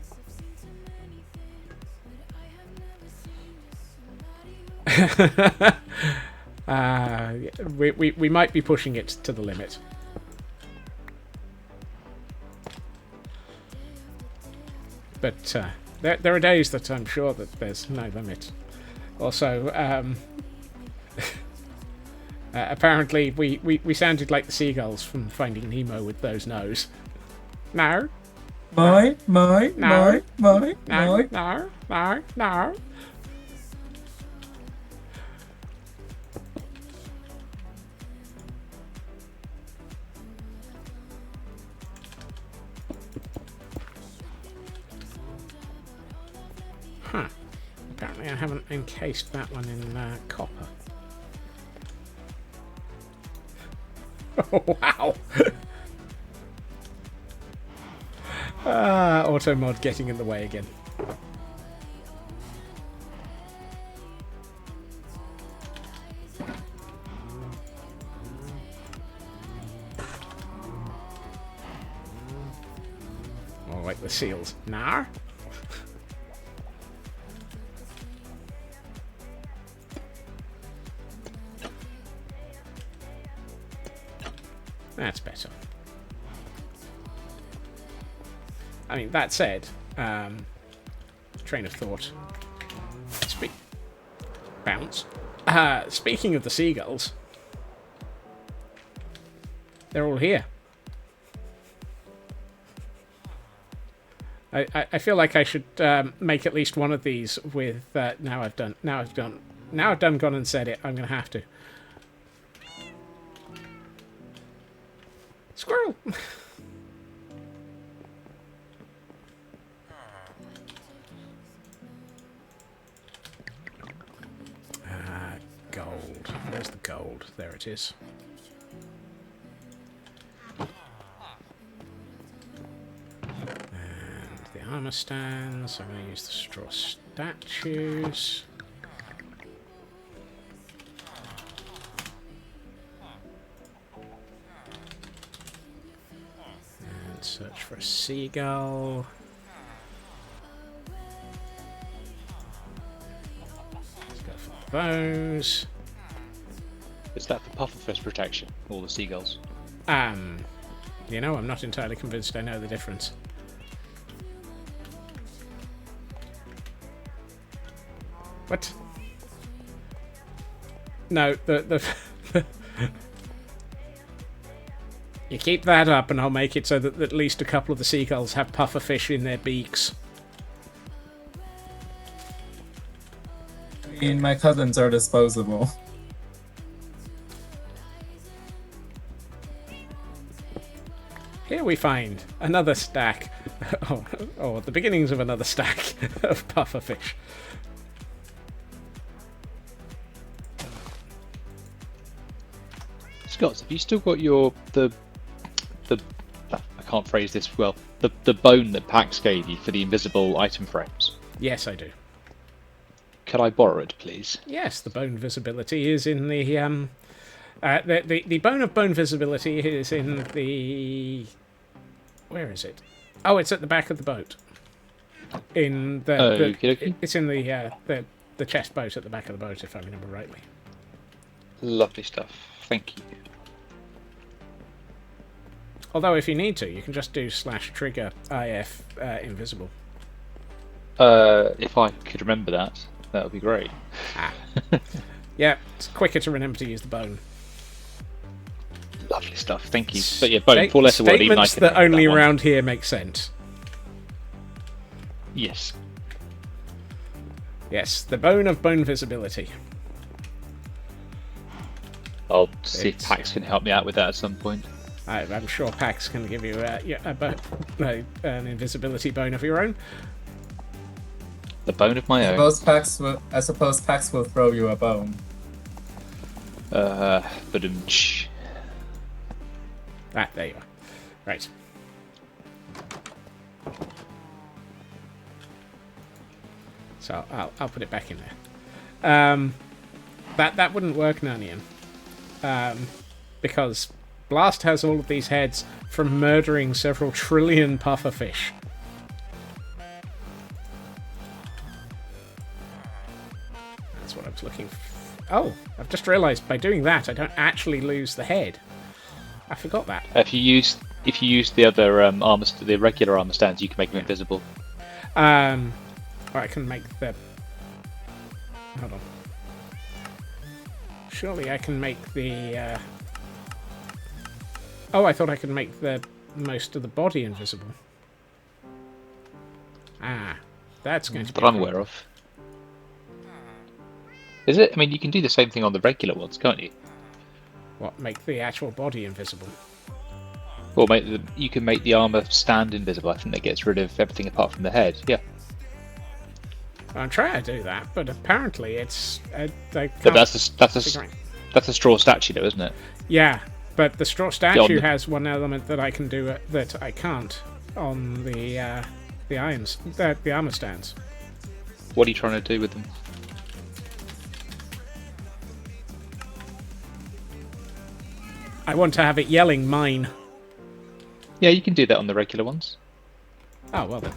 We might be pushing it to the limit. But there are days that I'm sure that there's no limit. Also, apparently we sounded like the seagulls from Finding Nemo with those no's. No. My. No. Huh. Apparently I haven't encased that one in copper. Oh, wow! Auto mod getting in the way again. More like the seals. Nah. That's better. I mean, that said, train of thought. Bounce. Speaking of the seagulls, they're all here. I feel like I should make at least one of these with now I've gone and said it. I'm gonna have to. Squirrel. Gold. Where's the gold? There it is. And the armor stands. I'm going to use the straw statues. And search for a seagull. Let's go for those. Is that for pufferfish protection, all the seagulls? You know, I'm not entirely convinced I know the difference. What? No, the you keep that up and I'll make it so that at least a couple of the seagulls have pufferfish in their beaks. I mean, my cousins are disposable. Here we find another stack, or the beginnings of another stack of pufferfish. Scott, have you still got your the I can't phrase this well. The bone that Pax gave you for the invisible item frames. Yes, I do. Could I borrow it, please? Yes, the bone visibility is in the the bone of bone visibility is in the. Where is it? Oh, it's at the back of the boat. In the Okey-dokey. it's in the chest boat at the back of the boat, if I remember rightly. Lovely stuff. Thank you. Although, if you need to, you can just do /trigger if invisible. If I could remember that, that would be great. Yeah, it's quicker to remember to use the bone. Lovely stuff. Thank you. But yeah, bone. Four letter word. Even I Statements can that remember only that one. around here make sense. Yes. Yes, the bone of bone visibility. I'll see if It's- Pax can help me out with that at some point. I'm sure Pax can give you an invisibility bone of your own. The bone of my own. I suppose Pax will throw you a bone. But There you are. Right. So I'll put it back in there. That wouldn't work, Narnian. Because Blast has all of these heads from murdering several trillion pufferfish. That's what I was looking for. Oh, I've just realised by doing that I don't actually lose the head. I forgot that. if you use the other the regular armor stands, you can make them invisible. Or I can make the. Hold on. Surely I can make the. Oh, I thought I could make the most of the body invisible. Ah, that's going to be. That I'm aware of. Is it? I mean, you can do the same thing on the regular ones, can't you? What, make the actual body invisible? Or you can make the armor stand invisible. I think that gets rid of everything apart from the head. Yeah. I'm trying to do that, but apparently it's. But that's a straw statue, though, isn't it? Yeah, but the straw statue the- has one element that I can do that I can't on the armor stands. What are you trying to do with them? I want to have it yelling mine. Yeah, you can do that on the regular ones. Oh well then.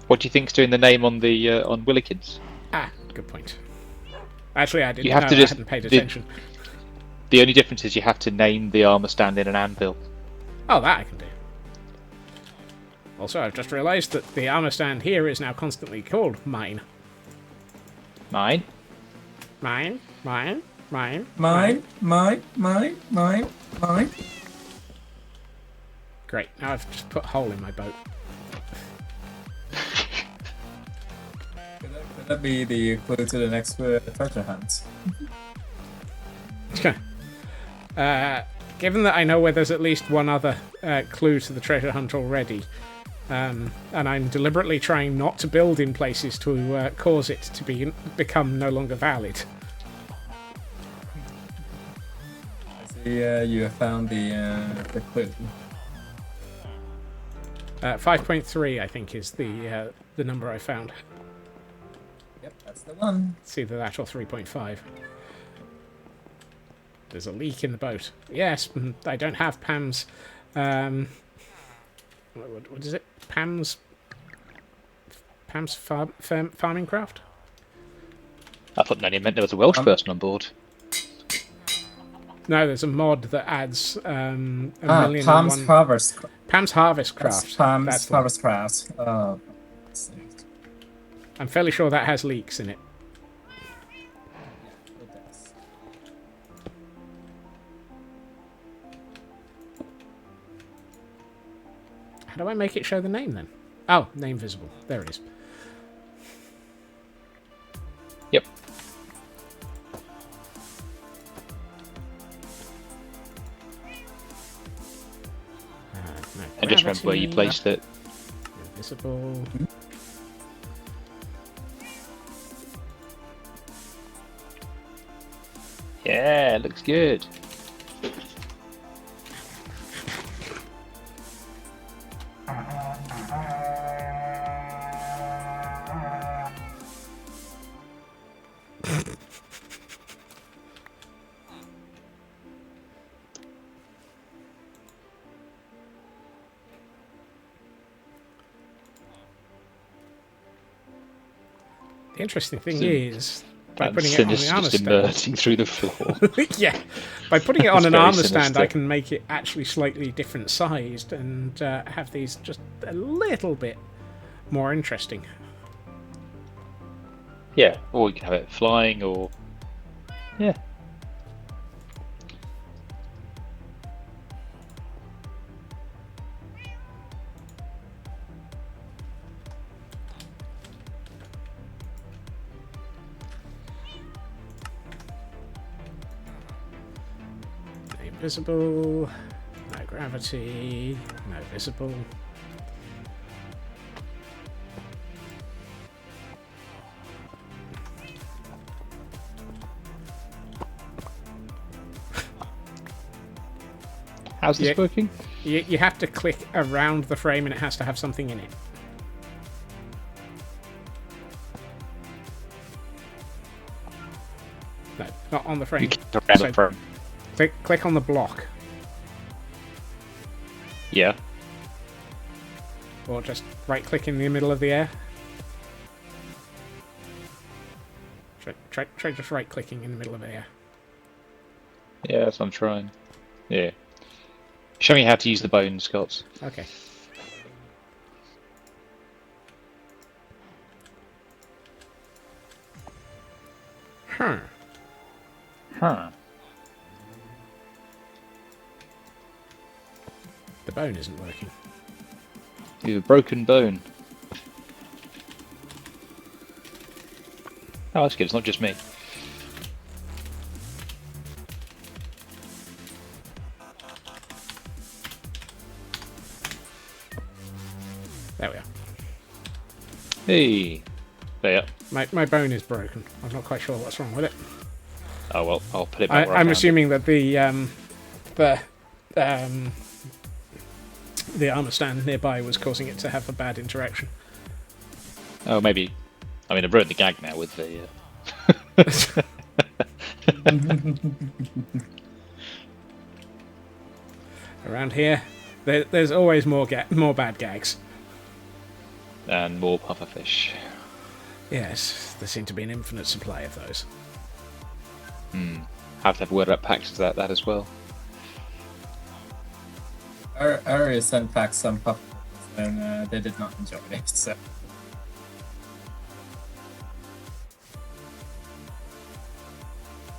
What do you think's doing the name on the on Willikins? Ah, good point. Actually, I didn't You have know. to I just- hadn't paid the- attention. The only difference is you have to name the armor stand in an anvil. Oh, that I can do. Also, I've just realised that the armor stand here is now constantly called mine. Mine. Mine, mine, mine. Mine. Great. Now I've just put a hole in my boat. Could that be the clue to the next treasure hunt? Given that I know where there's at least one other clue to the treasure hunt already, and I'm deliberately trying not to build in places to cause it to become no longer valid. I see you have found the clue. 5.3, I think, is the number I found. Yep, that's the one. It's either that or 3.5. There's a leak in the boat. Yes, I don't have Pam's. What is it? Pam's farming craft. I thought Nanny meant there was a Welsh person on board. No, there's a mod that adds a million and Pam's one. Harvest. Pam's harvest That's craft. Pam's That's the one. Harvest Craft. Oh, let's see. I'm fairly sure that has leaks in it. It does. How do I make it show the name then? Oh, name visible. There it is. Yep. No, remember where you placed it. Invisible. Yeah, looks good. The interesting thing So- is, by And putting it on the Sinister armor just stand, emerging through the floor. yeah, by putting it on It's an very armor stand, sinister. I can make it actually slightly different sized and have these just a little bit more interesting. Yeah, or you can have it flying, or yeah. Invisible, no gravity, no visible. How's this Yeah. working? You have to click around the frame and it has to have something in it. No, not on the frame. You keep around So- the frame. Click on the block, Yeah. or just right click in the middle of the air. Try just right clicking in the middle of the air. Yeah, that's what I'm trying. Yeah. Show me how to use the bone, Scott. Okay. Huh. Huh. The bone isn't working. You have a broken bone. Oh, that's good. It's not just me. There we are. Hey. There. My bone is broken. I'm not quite sure what's wrong with it. Oh well, I'll put it back where I I'm found assuming that the armor stand nearby was causing it to have a bad interaction. it. Oh, maybe. I mean, I've ruined the gag now with the. Around here, there's always more bad gags. And more pufferfish. Yes, there seem to be an infinite supply of those. Have to have word up packs to that as well. I already sent back some puppets and they did not enjoy it. So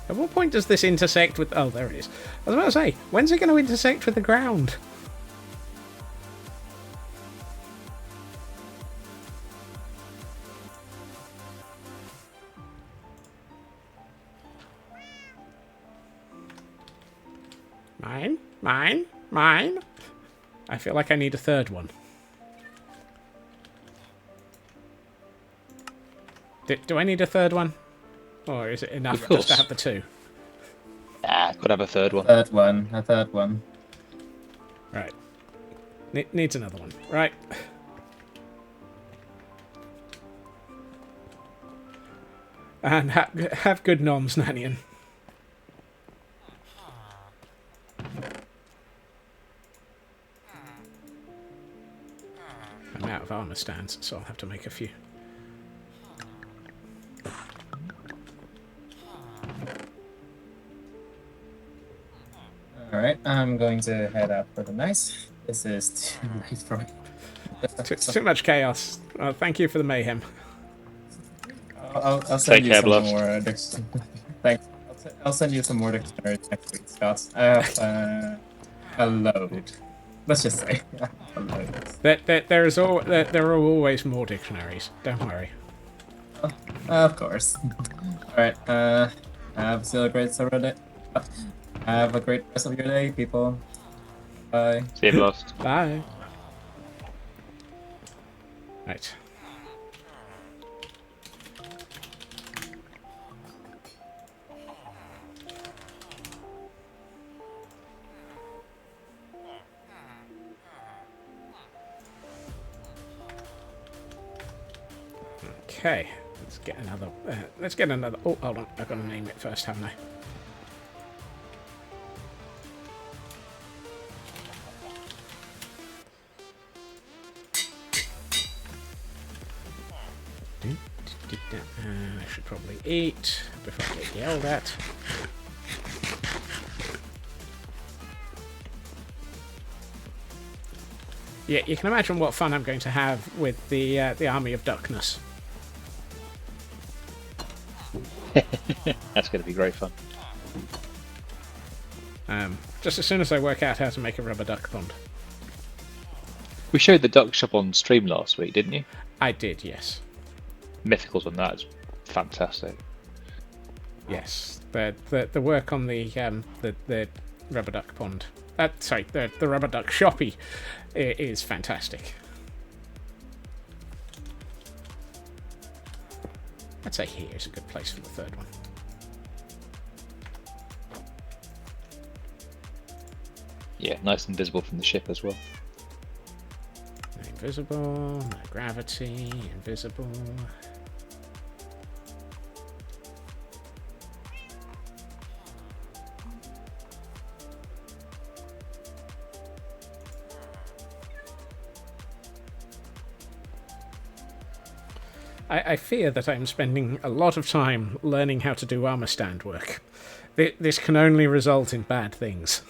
At what point does this intersect with... Oh, there it is. I was about to say, when's it going to intersect with the ground? Mine. I feel like I need a third one. Do I need a third one? Or is it enough Of just to course. have the two? Gotta have a third one. a third one. Right. Needs another one. Right. And have good noms, Nanian. I'm out of armor stands, so I'll have to make a few. Alright, I'm going to head out for the night. This is too late for me. Too much chaos. Thank you for the mayhem. I'll Take send you care, some Bluff. more Thanks. I'll send you some more dictionaries next week, Scott. I have a load. Let's just say a load. There are always more dictionaries. Don't worry. Of course. Alright, have still a great summer day. Have a great rest of your day, people. Bye. See you, Lost. Bye. Right. Okay, let's get another. Let's get another. Oh, hold on. I've got to name it first, haven't I? I should probably eat before I get yelled at. Yeah, you can imagine what fun I'm going to have with the army of duckness. That's going to be great fun. Just as soon as I work out how to make a rubber duck pond. We showed the duck shop on stream last week, didn't you? I did, yes. Mythicals on that is fantastic. Yes, the work on the rubber duck pond. Sorry, the rubber duck shoppy is fantastic. I'd say here is a good place for the third one. Yeah, nice and visible from the ship as well. No invisible, no gravity, invisible. I fear that I'm spending a lot of time learning how to do armor stand work. This can only result in bad things.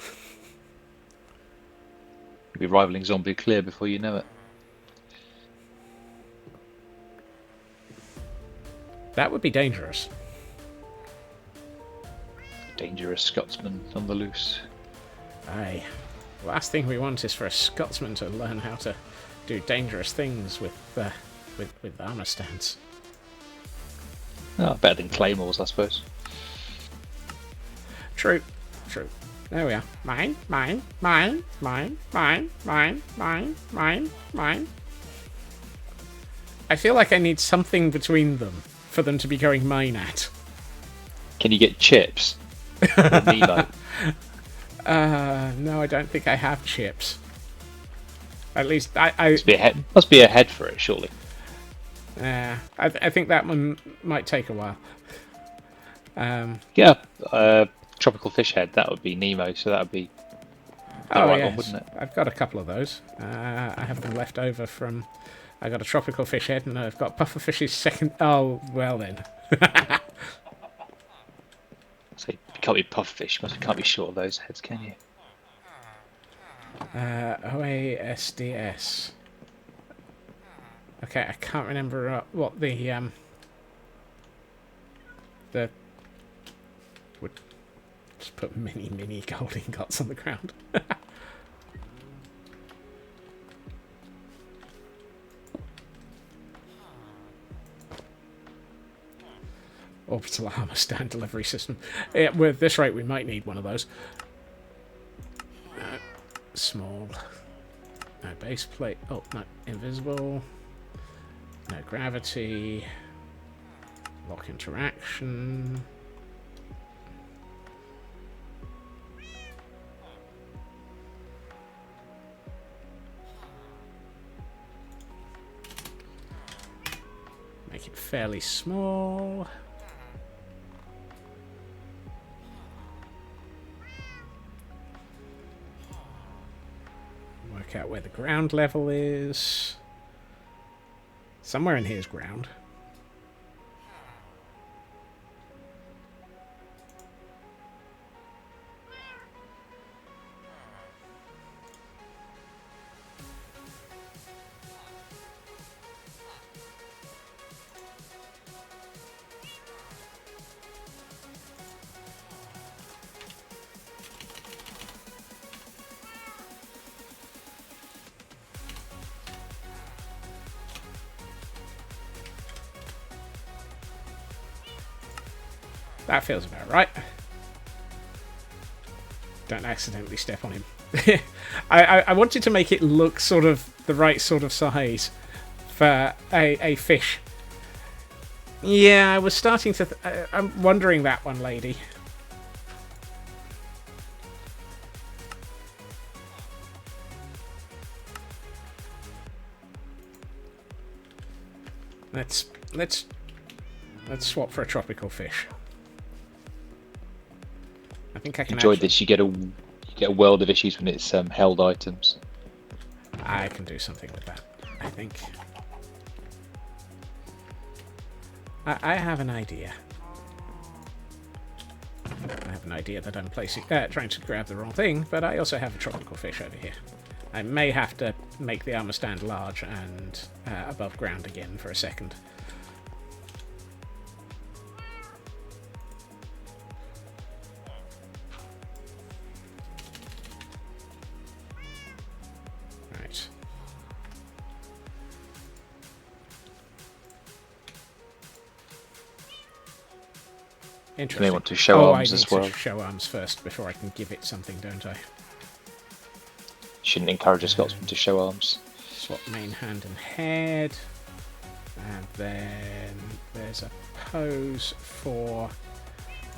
You'll be rivaling Zombie Clear before you know it. That would be dangerous. Dangerous Scotsman on the loose. Aye. The last thing we want is for a Scotsman to learn how to do dangerous things with armor stands. Oh, better than claymores, I suppose. True. There we are. Mine. I feel like I need something between them for them to be going mine at. Can you get chips? Or Nemo? No, I don't think I have chips. At least I Must be a head for it, surely. I think that one might take a while. Yeah, tropical fish head. That would be Nemo, so that would be the right one, wouldn't it? I've got a couple of those. I have them left over from. I got a tropical fish head, and I've got pufferfish's second. Oh well then. So you can't be pufferfish. You can't be short of those heads, can you? OASDS. Okay, I can't remember what the would just put mini gold ingots on the ground. Orbital armor stand delivery system. Yeah, with this rate, we might need one of those. Small. No base plate. Oh, no. Invisible. No gravity. Lock interaction. Make it fairly small. Work out where the ground level is. Somewhere in here is ground. That feels about right. Don't accidentally step on him. I wanted to make it look sort of the right sort of size for a fish. Yeah, I was starting to... I'm wondering that one, lady. Let's swap for a tropical fish. I think I can Enjoyed actually... this. You get a world of issues when it's held items. I can do something with that, I think. I have an idea. I have an idea that I'm trying to grab the wrong thing, but I also have a tropical fish over here. I may have to make the armor stand large and above ground again for a second. Right. Interesting. They want to show I arms need as well. to show arms first before I can give it something, don't I? Shouldn't encourage a Scotsman to show arms. Swap main hand and head. And then there's a pose for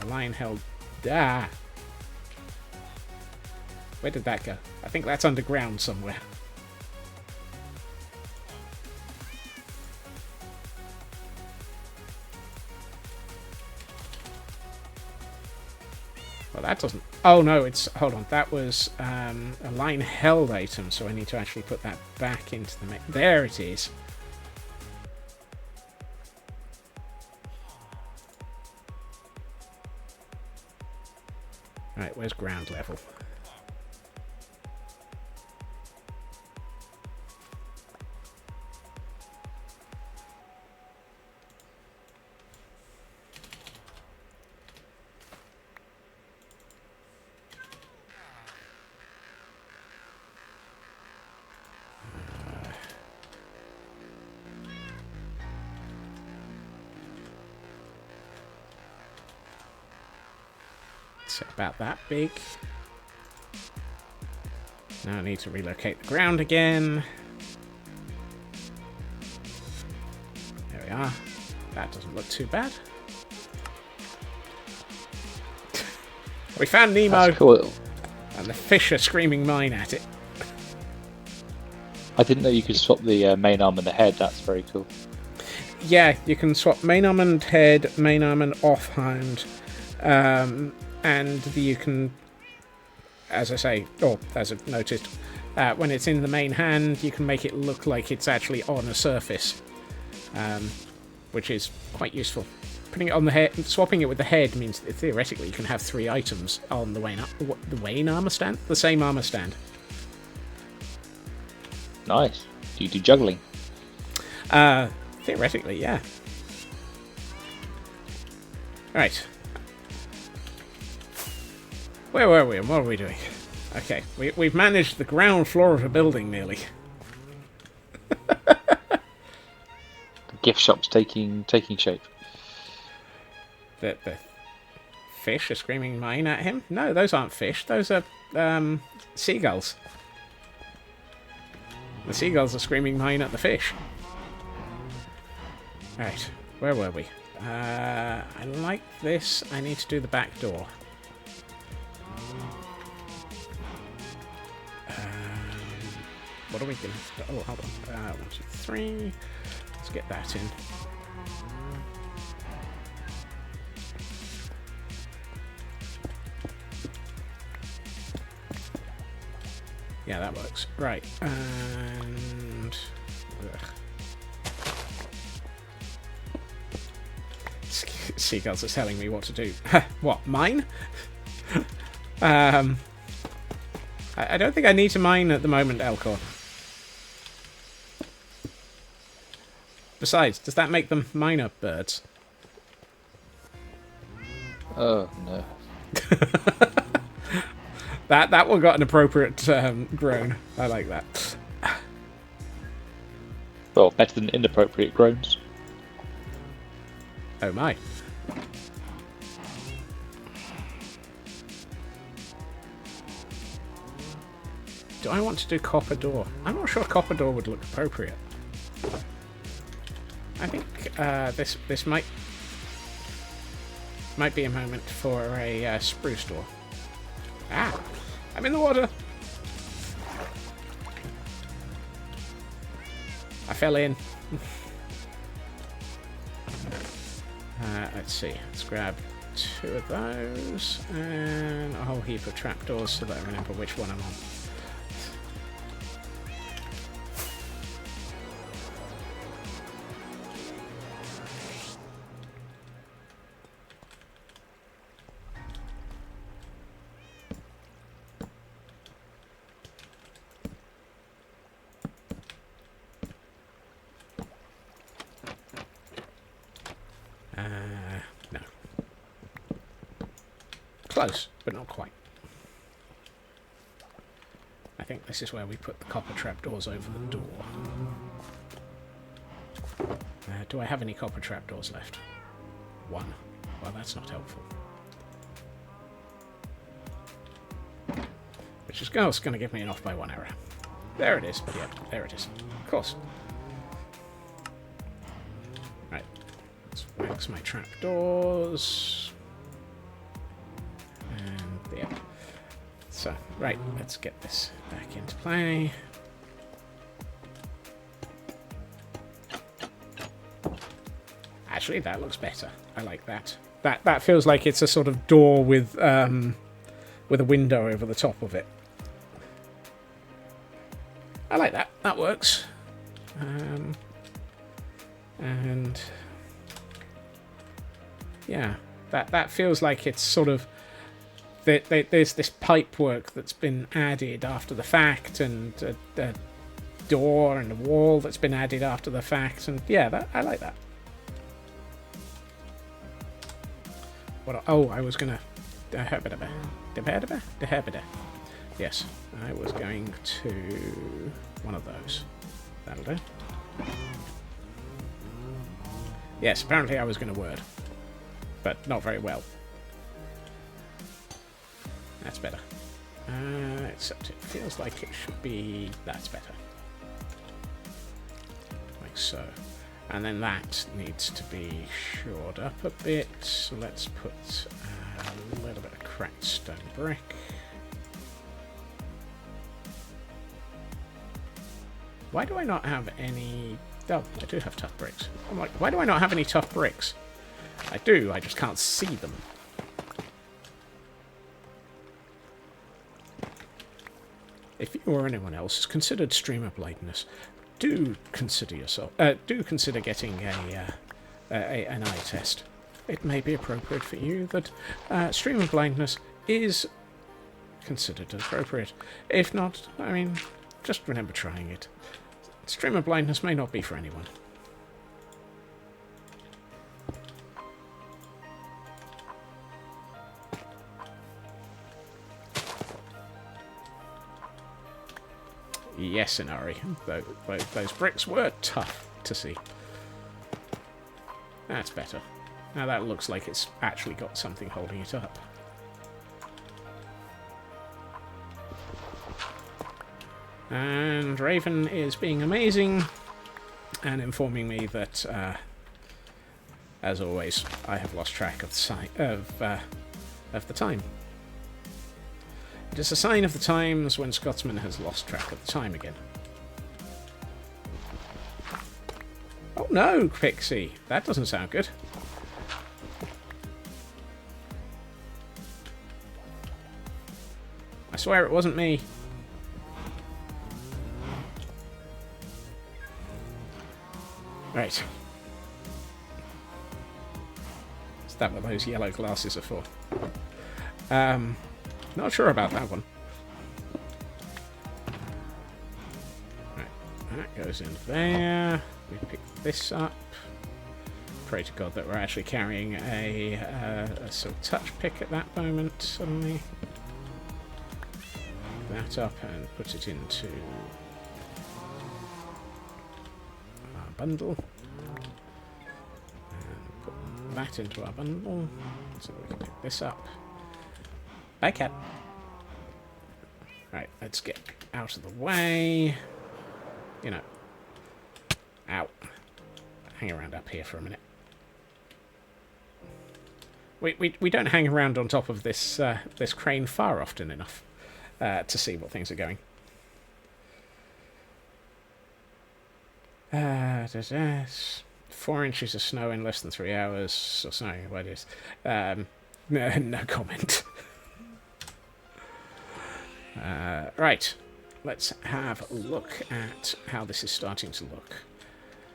a line held. Ah! Where did that go? I think that's underground somewhere. Well, that doesn't... Oh, no, it's... Hold on. That was a line-held item, so I need to actually put that back into the... There it is. Right, where's ground level? So about that big. Now I need to relocate the ground again. There we are. That doesn't look too bad. We found Nemo. That's cool. And the fish are screaming mine at it. I didn't know you could swap the main arm and the head. That's very cool. Yeah, you can swap main arm and head, main arm and offhand. And you can, as I say, or as I've noticed, when it's in the main hand, you can make it look like it's actually on a surface, which is quite useful. Putting it on the head, swapping it with the head means that theoretically you can have 3 items on the Wayne armor stand, the same armor stand. Nice. Do you do juggling? Theoretically, yeah. Right. Where were we and what are we doing? Okay, we've managed the ground floor of a building nearly. The gift shop's taking shape. The fish are screaming mine at him? No, those aren't fish. Those are seagulls. The seagulls are screaming mine at the fish. Right, where were we? I like this. I need to do the back door. What are we going to... Oh, hold on. 1, 2, 3. Let's get that in. Yeah, that works. Right. And... Seagulls are telling me what to do. What, mine? I don't think I need to mine at the moment, Elcor. Besides, does that make them miner birds? Oh, no. That one got an appropriate groan. I like that. Well, better than inappropriate groans. Oh my. Do I want to do copper door? I'm not sure copper door would look appropriate. I think this might be a moment for a spruce door. Ah, I'm in the water. I fell in. Let's see. Let's grab 2 of those and a whole heap of trapdoors so that I remember which one I'm on. No. Close, but not quite. I think this is where we put the copper trapdoors over the door. Do I have any copper trapdoors left? 1. Well, that's not helpful. Which is going to give me an off by 1 error. There it is. Yep, there it is. Of course. Right. Let's wax my trapdoors. And, yeah. So, right, let's get this back into play. Actually, that looks better. I like that. That feels like it's a sort of door with a window over the top of it. I like that. That works. And yeah, that feels like it's sort of there's this pipe work that's been added after the fact, and a door and a wall that's been added after the fact, and yeah, I like that. I was gonna. Yes, I was going to one of those. That'll do. Yes, apparently I was going to word, but not very well. That's better. Except it feels like it should be. That's better. Like so. And then that needs to be shored up a bit. So let's put a little bit of cracked stone brick. Why do I not have any... Oh, I do have tough bricks. I'm like, why do I not have any tough bricks? I do, I just can't see them. If you or anyone else has considered streamer blindness, do consider getting an eye test. It may be appropriate for you that streamer blindness is considered appropriate. If not, I mean, just remember trying it. Streamer blindness may not be for anyone. Yes, Inari. Those bricks were tough to see. That's better. Now that looks like it's actually got something holding it up. And Raven is being amazing and informing me that, as always, I have lost track of the time. It is a sign of the times when Scotsman has lost track of the time again. Oh no, Pixie! That doesn't sound good. I swear it wasn't me. Right. Is that what those yellow glasses are for? Not sure about that one. Right, that goes in there. We pick this up. Pray to God that we're actually carrying a sort of touch pick at that moment, suddenly. Pick that up and put it into our bundle. And put that into our bundle so that we can pick this up. Bye, cat. Right, let's get out of the way. You know. Ow. hang around up here for a minute. We don't hang around on top of this this crane far often enough to see what things are going. 4 inches of snow in less than 3 hours. Or snowing, what is? No comment. Right, let's have a look at how this is starting to look.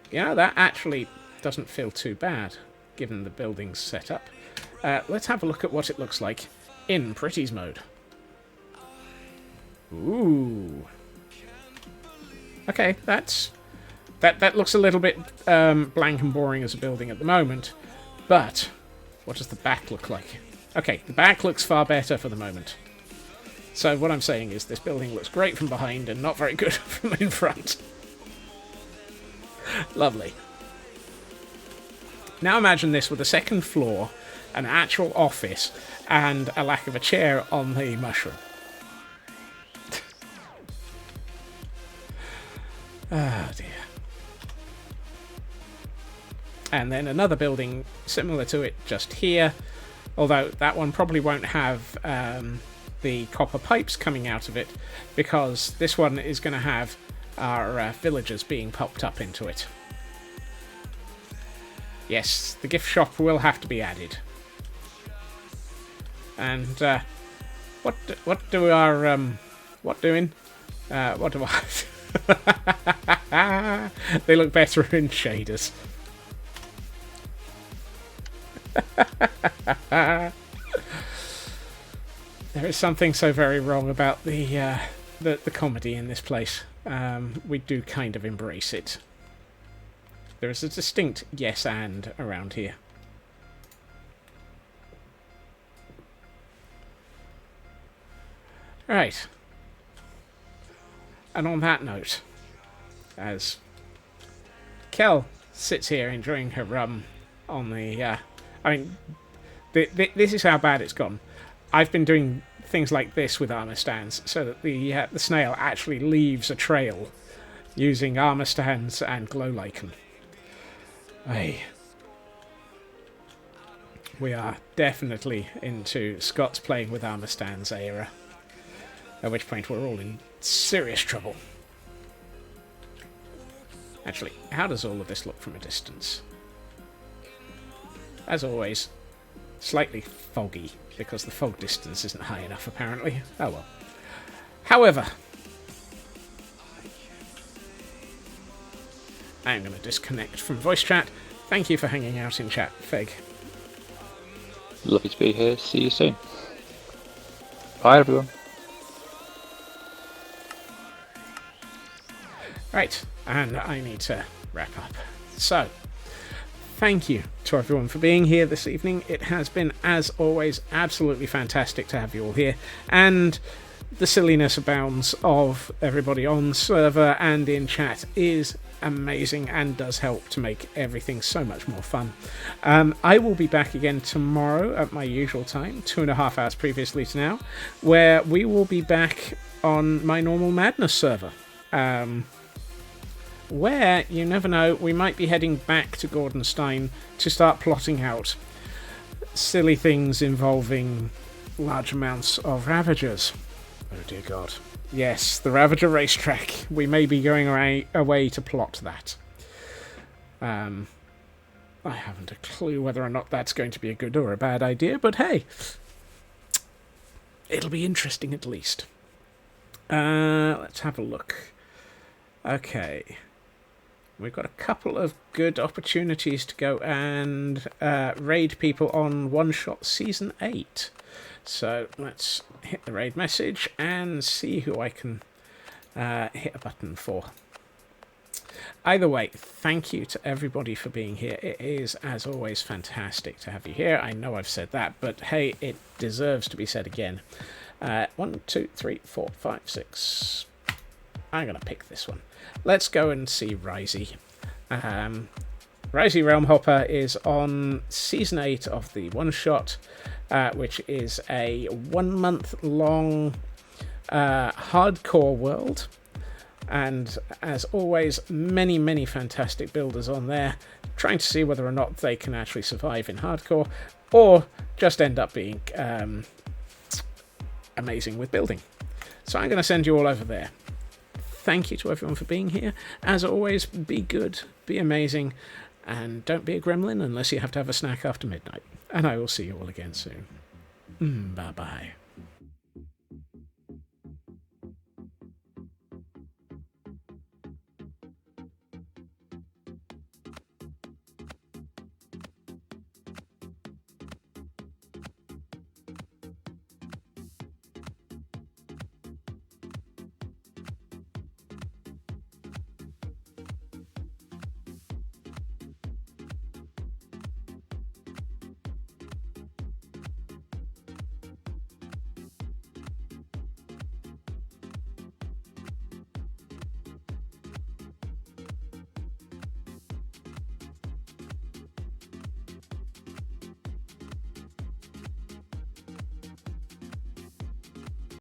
Yeah, that actually doesn't feel too bad, given the building's setup. Let's have a look at what it looks like in Pretties mode. Ooh. Okay, that looks a little bit blank and boring as a building at the moment, but what does the back look like? Okay, the back looks far better for the moment. So what I'm saying is this building looks great from behind and not very good from in front. Lovely. Now imagine this with a second floor, an actual office, and a lack of a chair on the mushroom. Oh dear. And then another building similar to it just here, although that one probably won't have the copper pipes coming out of it, because this one is going to have our villagers being popped up into it. Yes, the gift shop will have to be added. And what do our what do I they look better in shaders. There is something so very wrong about the comedy in this place. We do kind of embrace it. There is a distinct yes and around here. Right. And on that note, as Kel sits here enjoying her rum on the... I mean, this is how bad it's gone. I've been doing things like this with armor stands, so that the snail actually leaves a trail using armor stands and glow lichen. Aye. We are definitely into Scott's playing with armor stands era. At which point we're all in serious trouble. Actually, how does all of this look from a distance? As always, slightly foggy, because the fog distance isn't high enough, apparently. Oh well. However, I'm going to disconnect from voice chat. Thank you for hanging out in chat, Feg. Lovely to be here. See you soon. Bye, everyone. Right, and I need to wrap up. So, thank you to everyone for being here this evening. It has been, as always, absolutely fantastic to have you all here. And the silliness abounds of everybody on server and in chat is amazing and does help to make everything so much more fun. I will be back again tomorrow at my usual time, 2.5 hours previously to now, where we will be back on my normal Madness server. Where, you never know, we might be heading back to Gordonstein to start plotting out silly things involving large amounts of Ravagers. Oh dear God. Yes, the Ravager racetrack. We may be going away to plot that. I haven't a clue whether or not that's going to be a good or a bad idea, but hey, it'll be interesting at least. Let's have a look. Okay. We've got a couple of good opportunities to go and raid people on One Shot Season 8. So let's hit the raid message and see who I can hit a button for. Either way, thank you to everybody for being here. It is, as always, fantastic to have you here. I know I've said that, but hey, it deserves to be said again. 1, 2, 3, 4, 5, 6. I'm going to pick this one. Let's go and see Risey. Risey Realmhopper is on Season 8 of the One Shot, which is a 1-month-long hardcore world. And as always, many, many fantastic builders on there. trying to see whether or not they can actually survive in hardcore, or just end up being amazing with building. So I'm going to send you all over there. Thank you to everyone for being here. As always, be good, be amazing, and don't be a gremlin unless you have to have a snack after midnight. And I will see you all again soon. Bye-bye.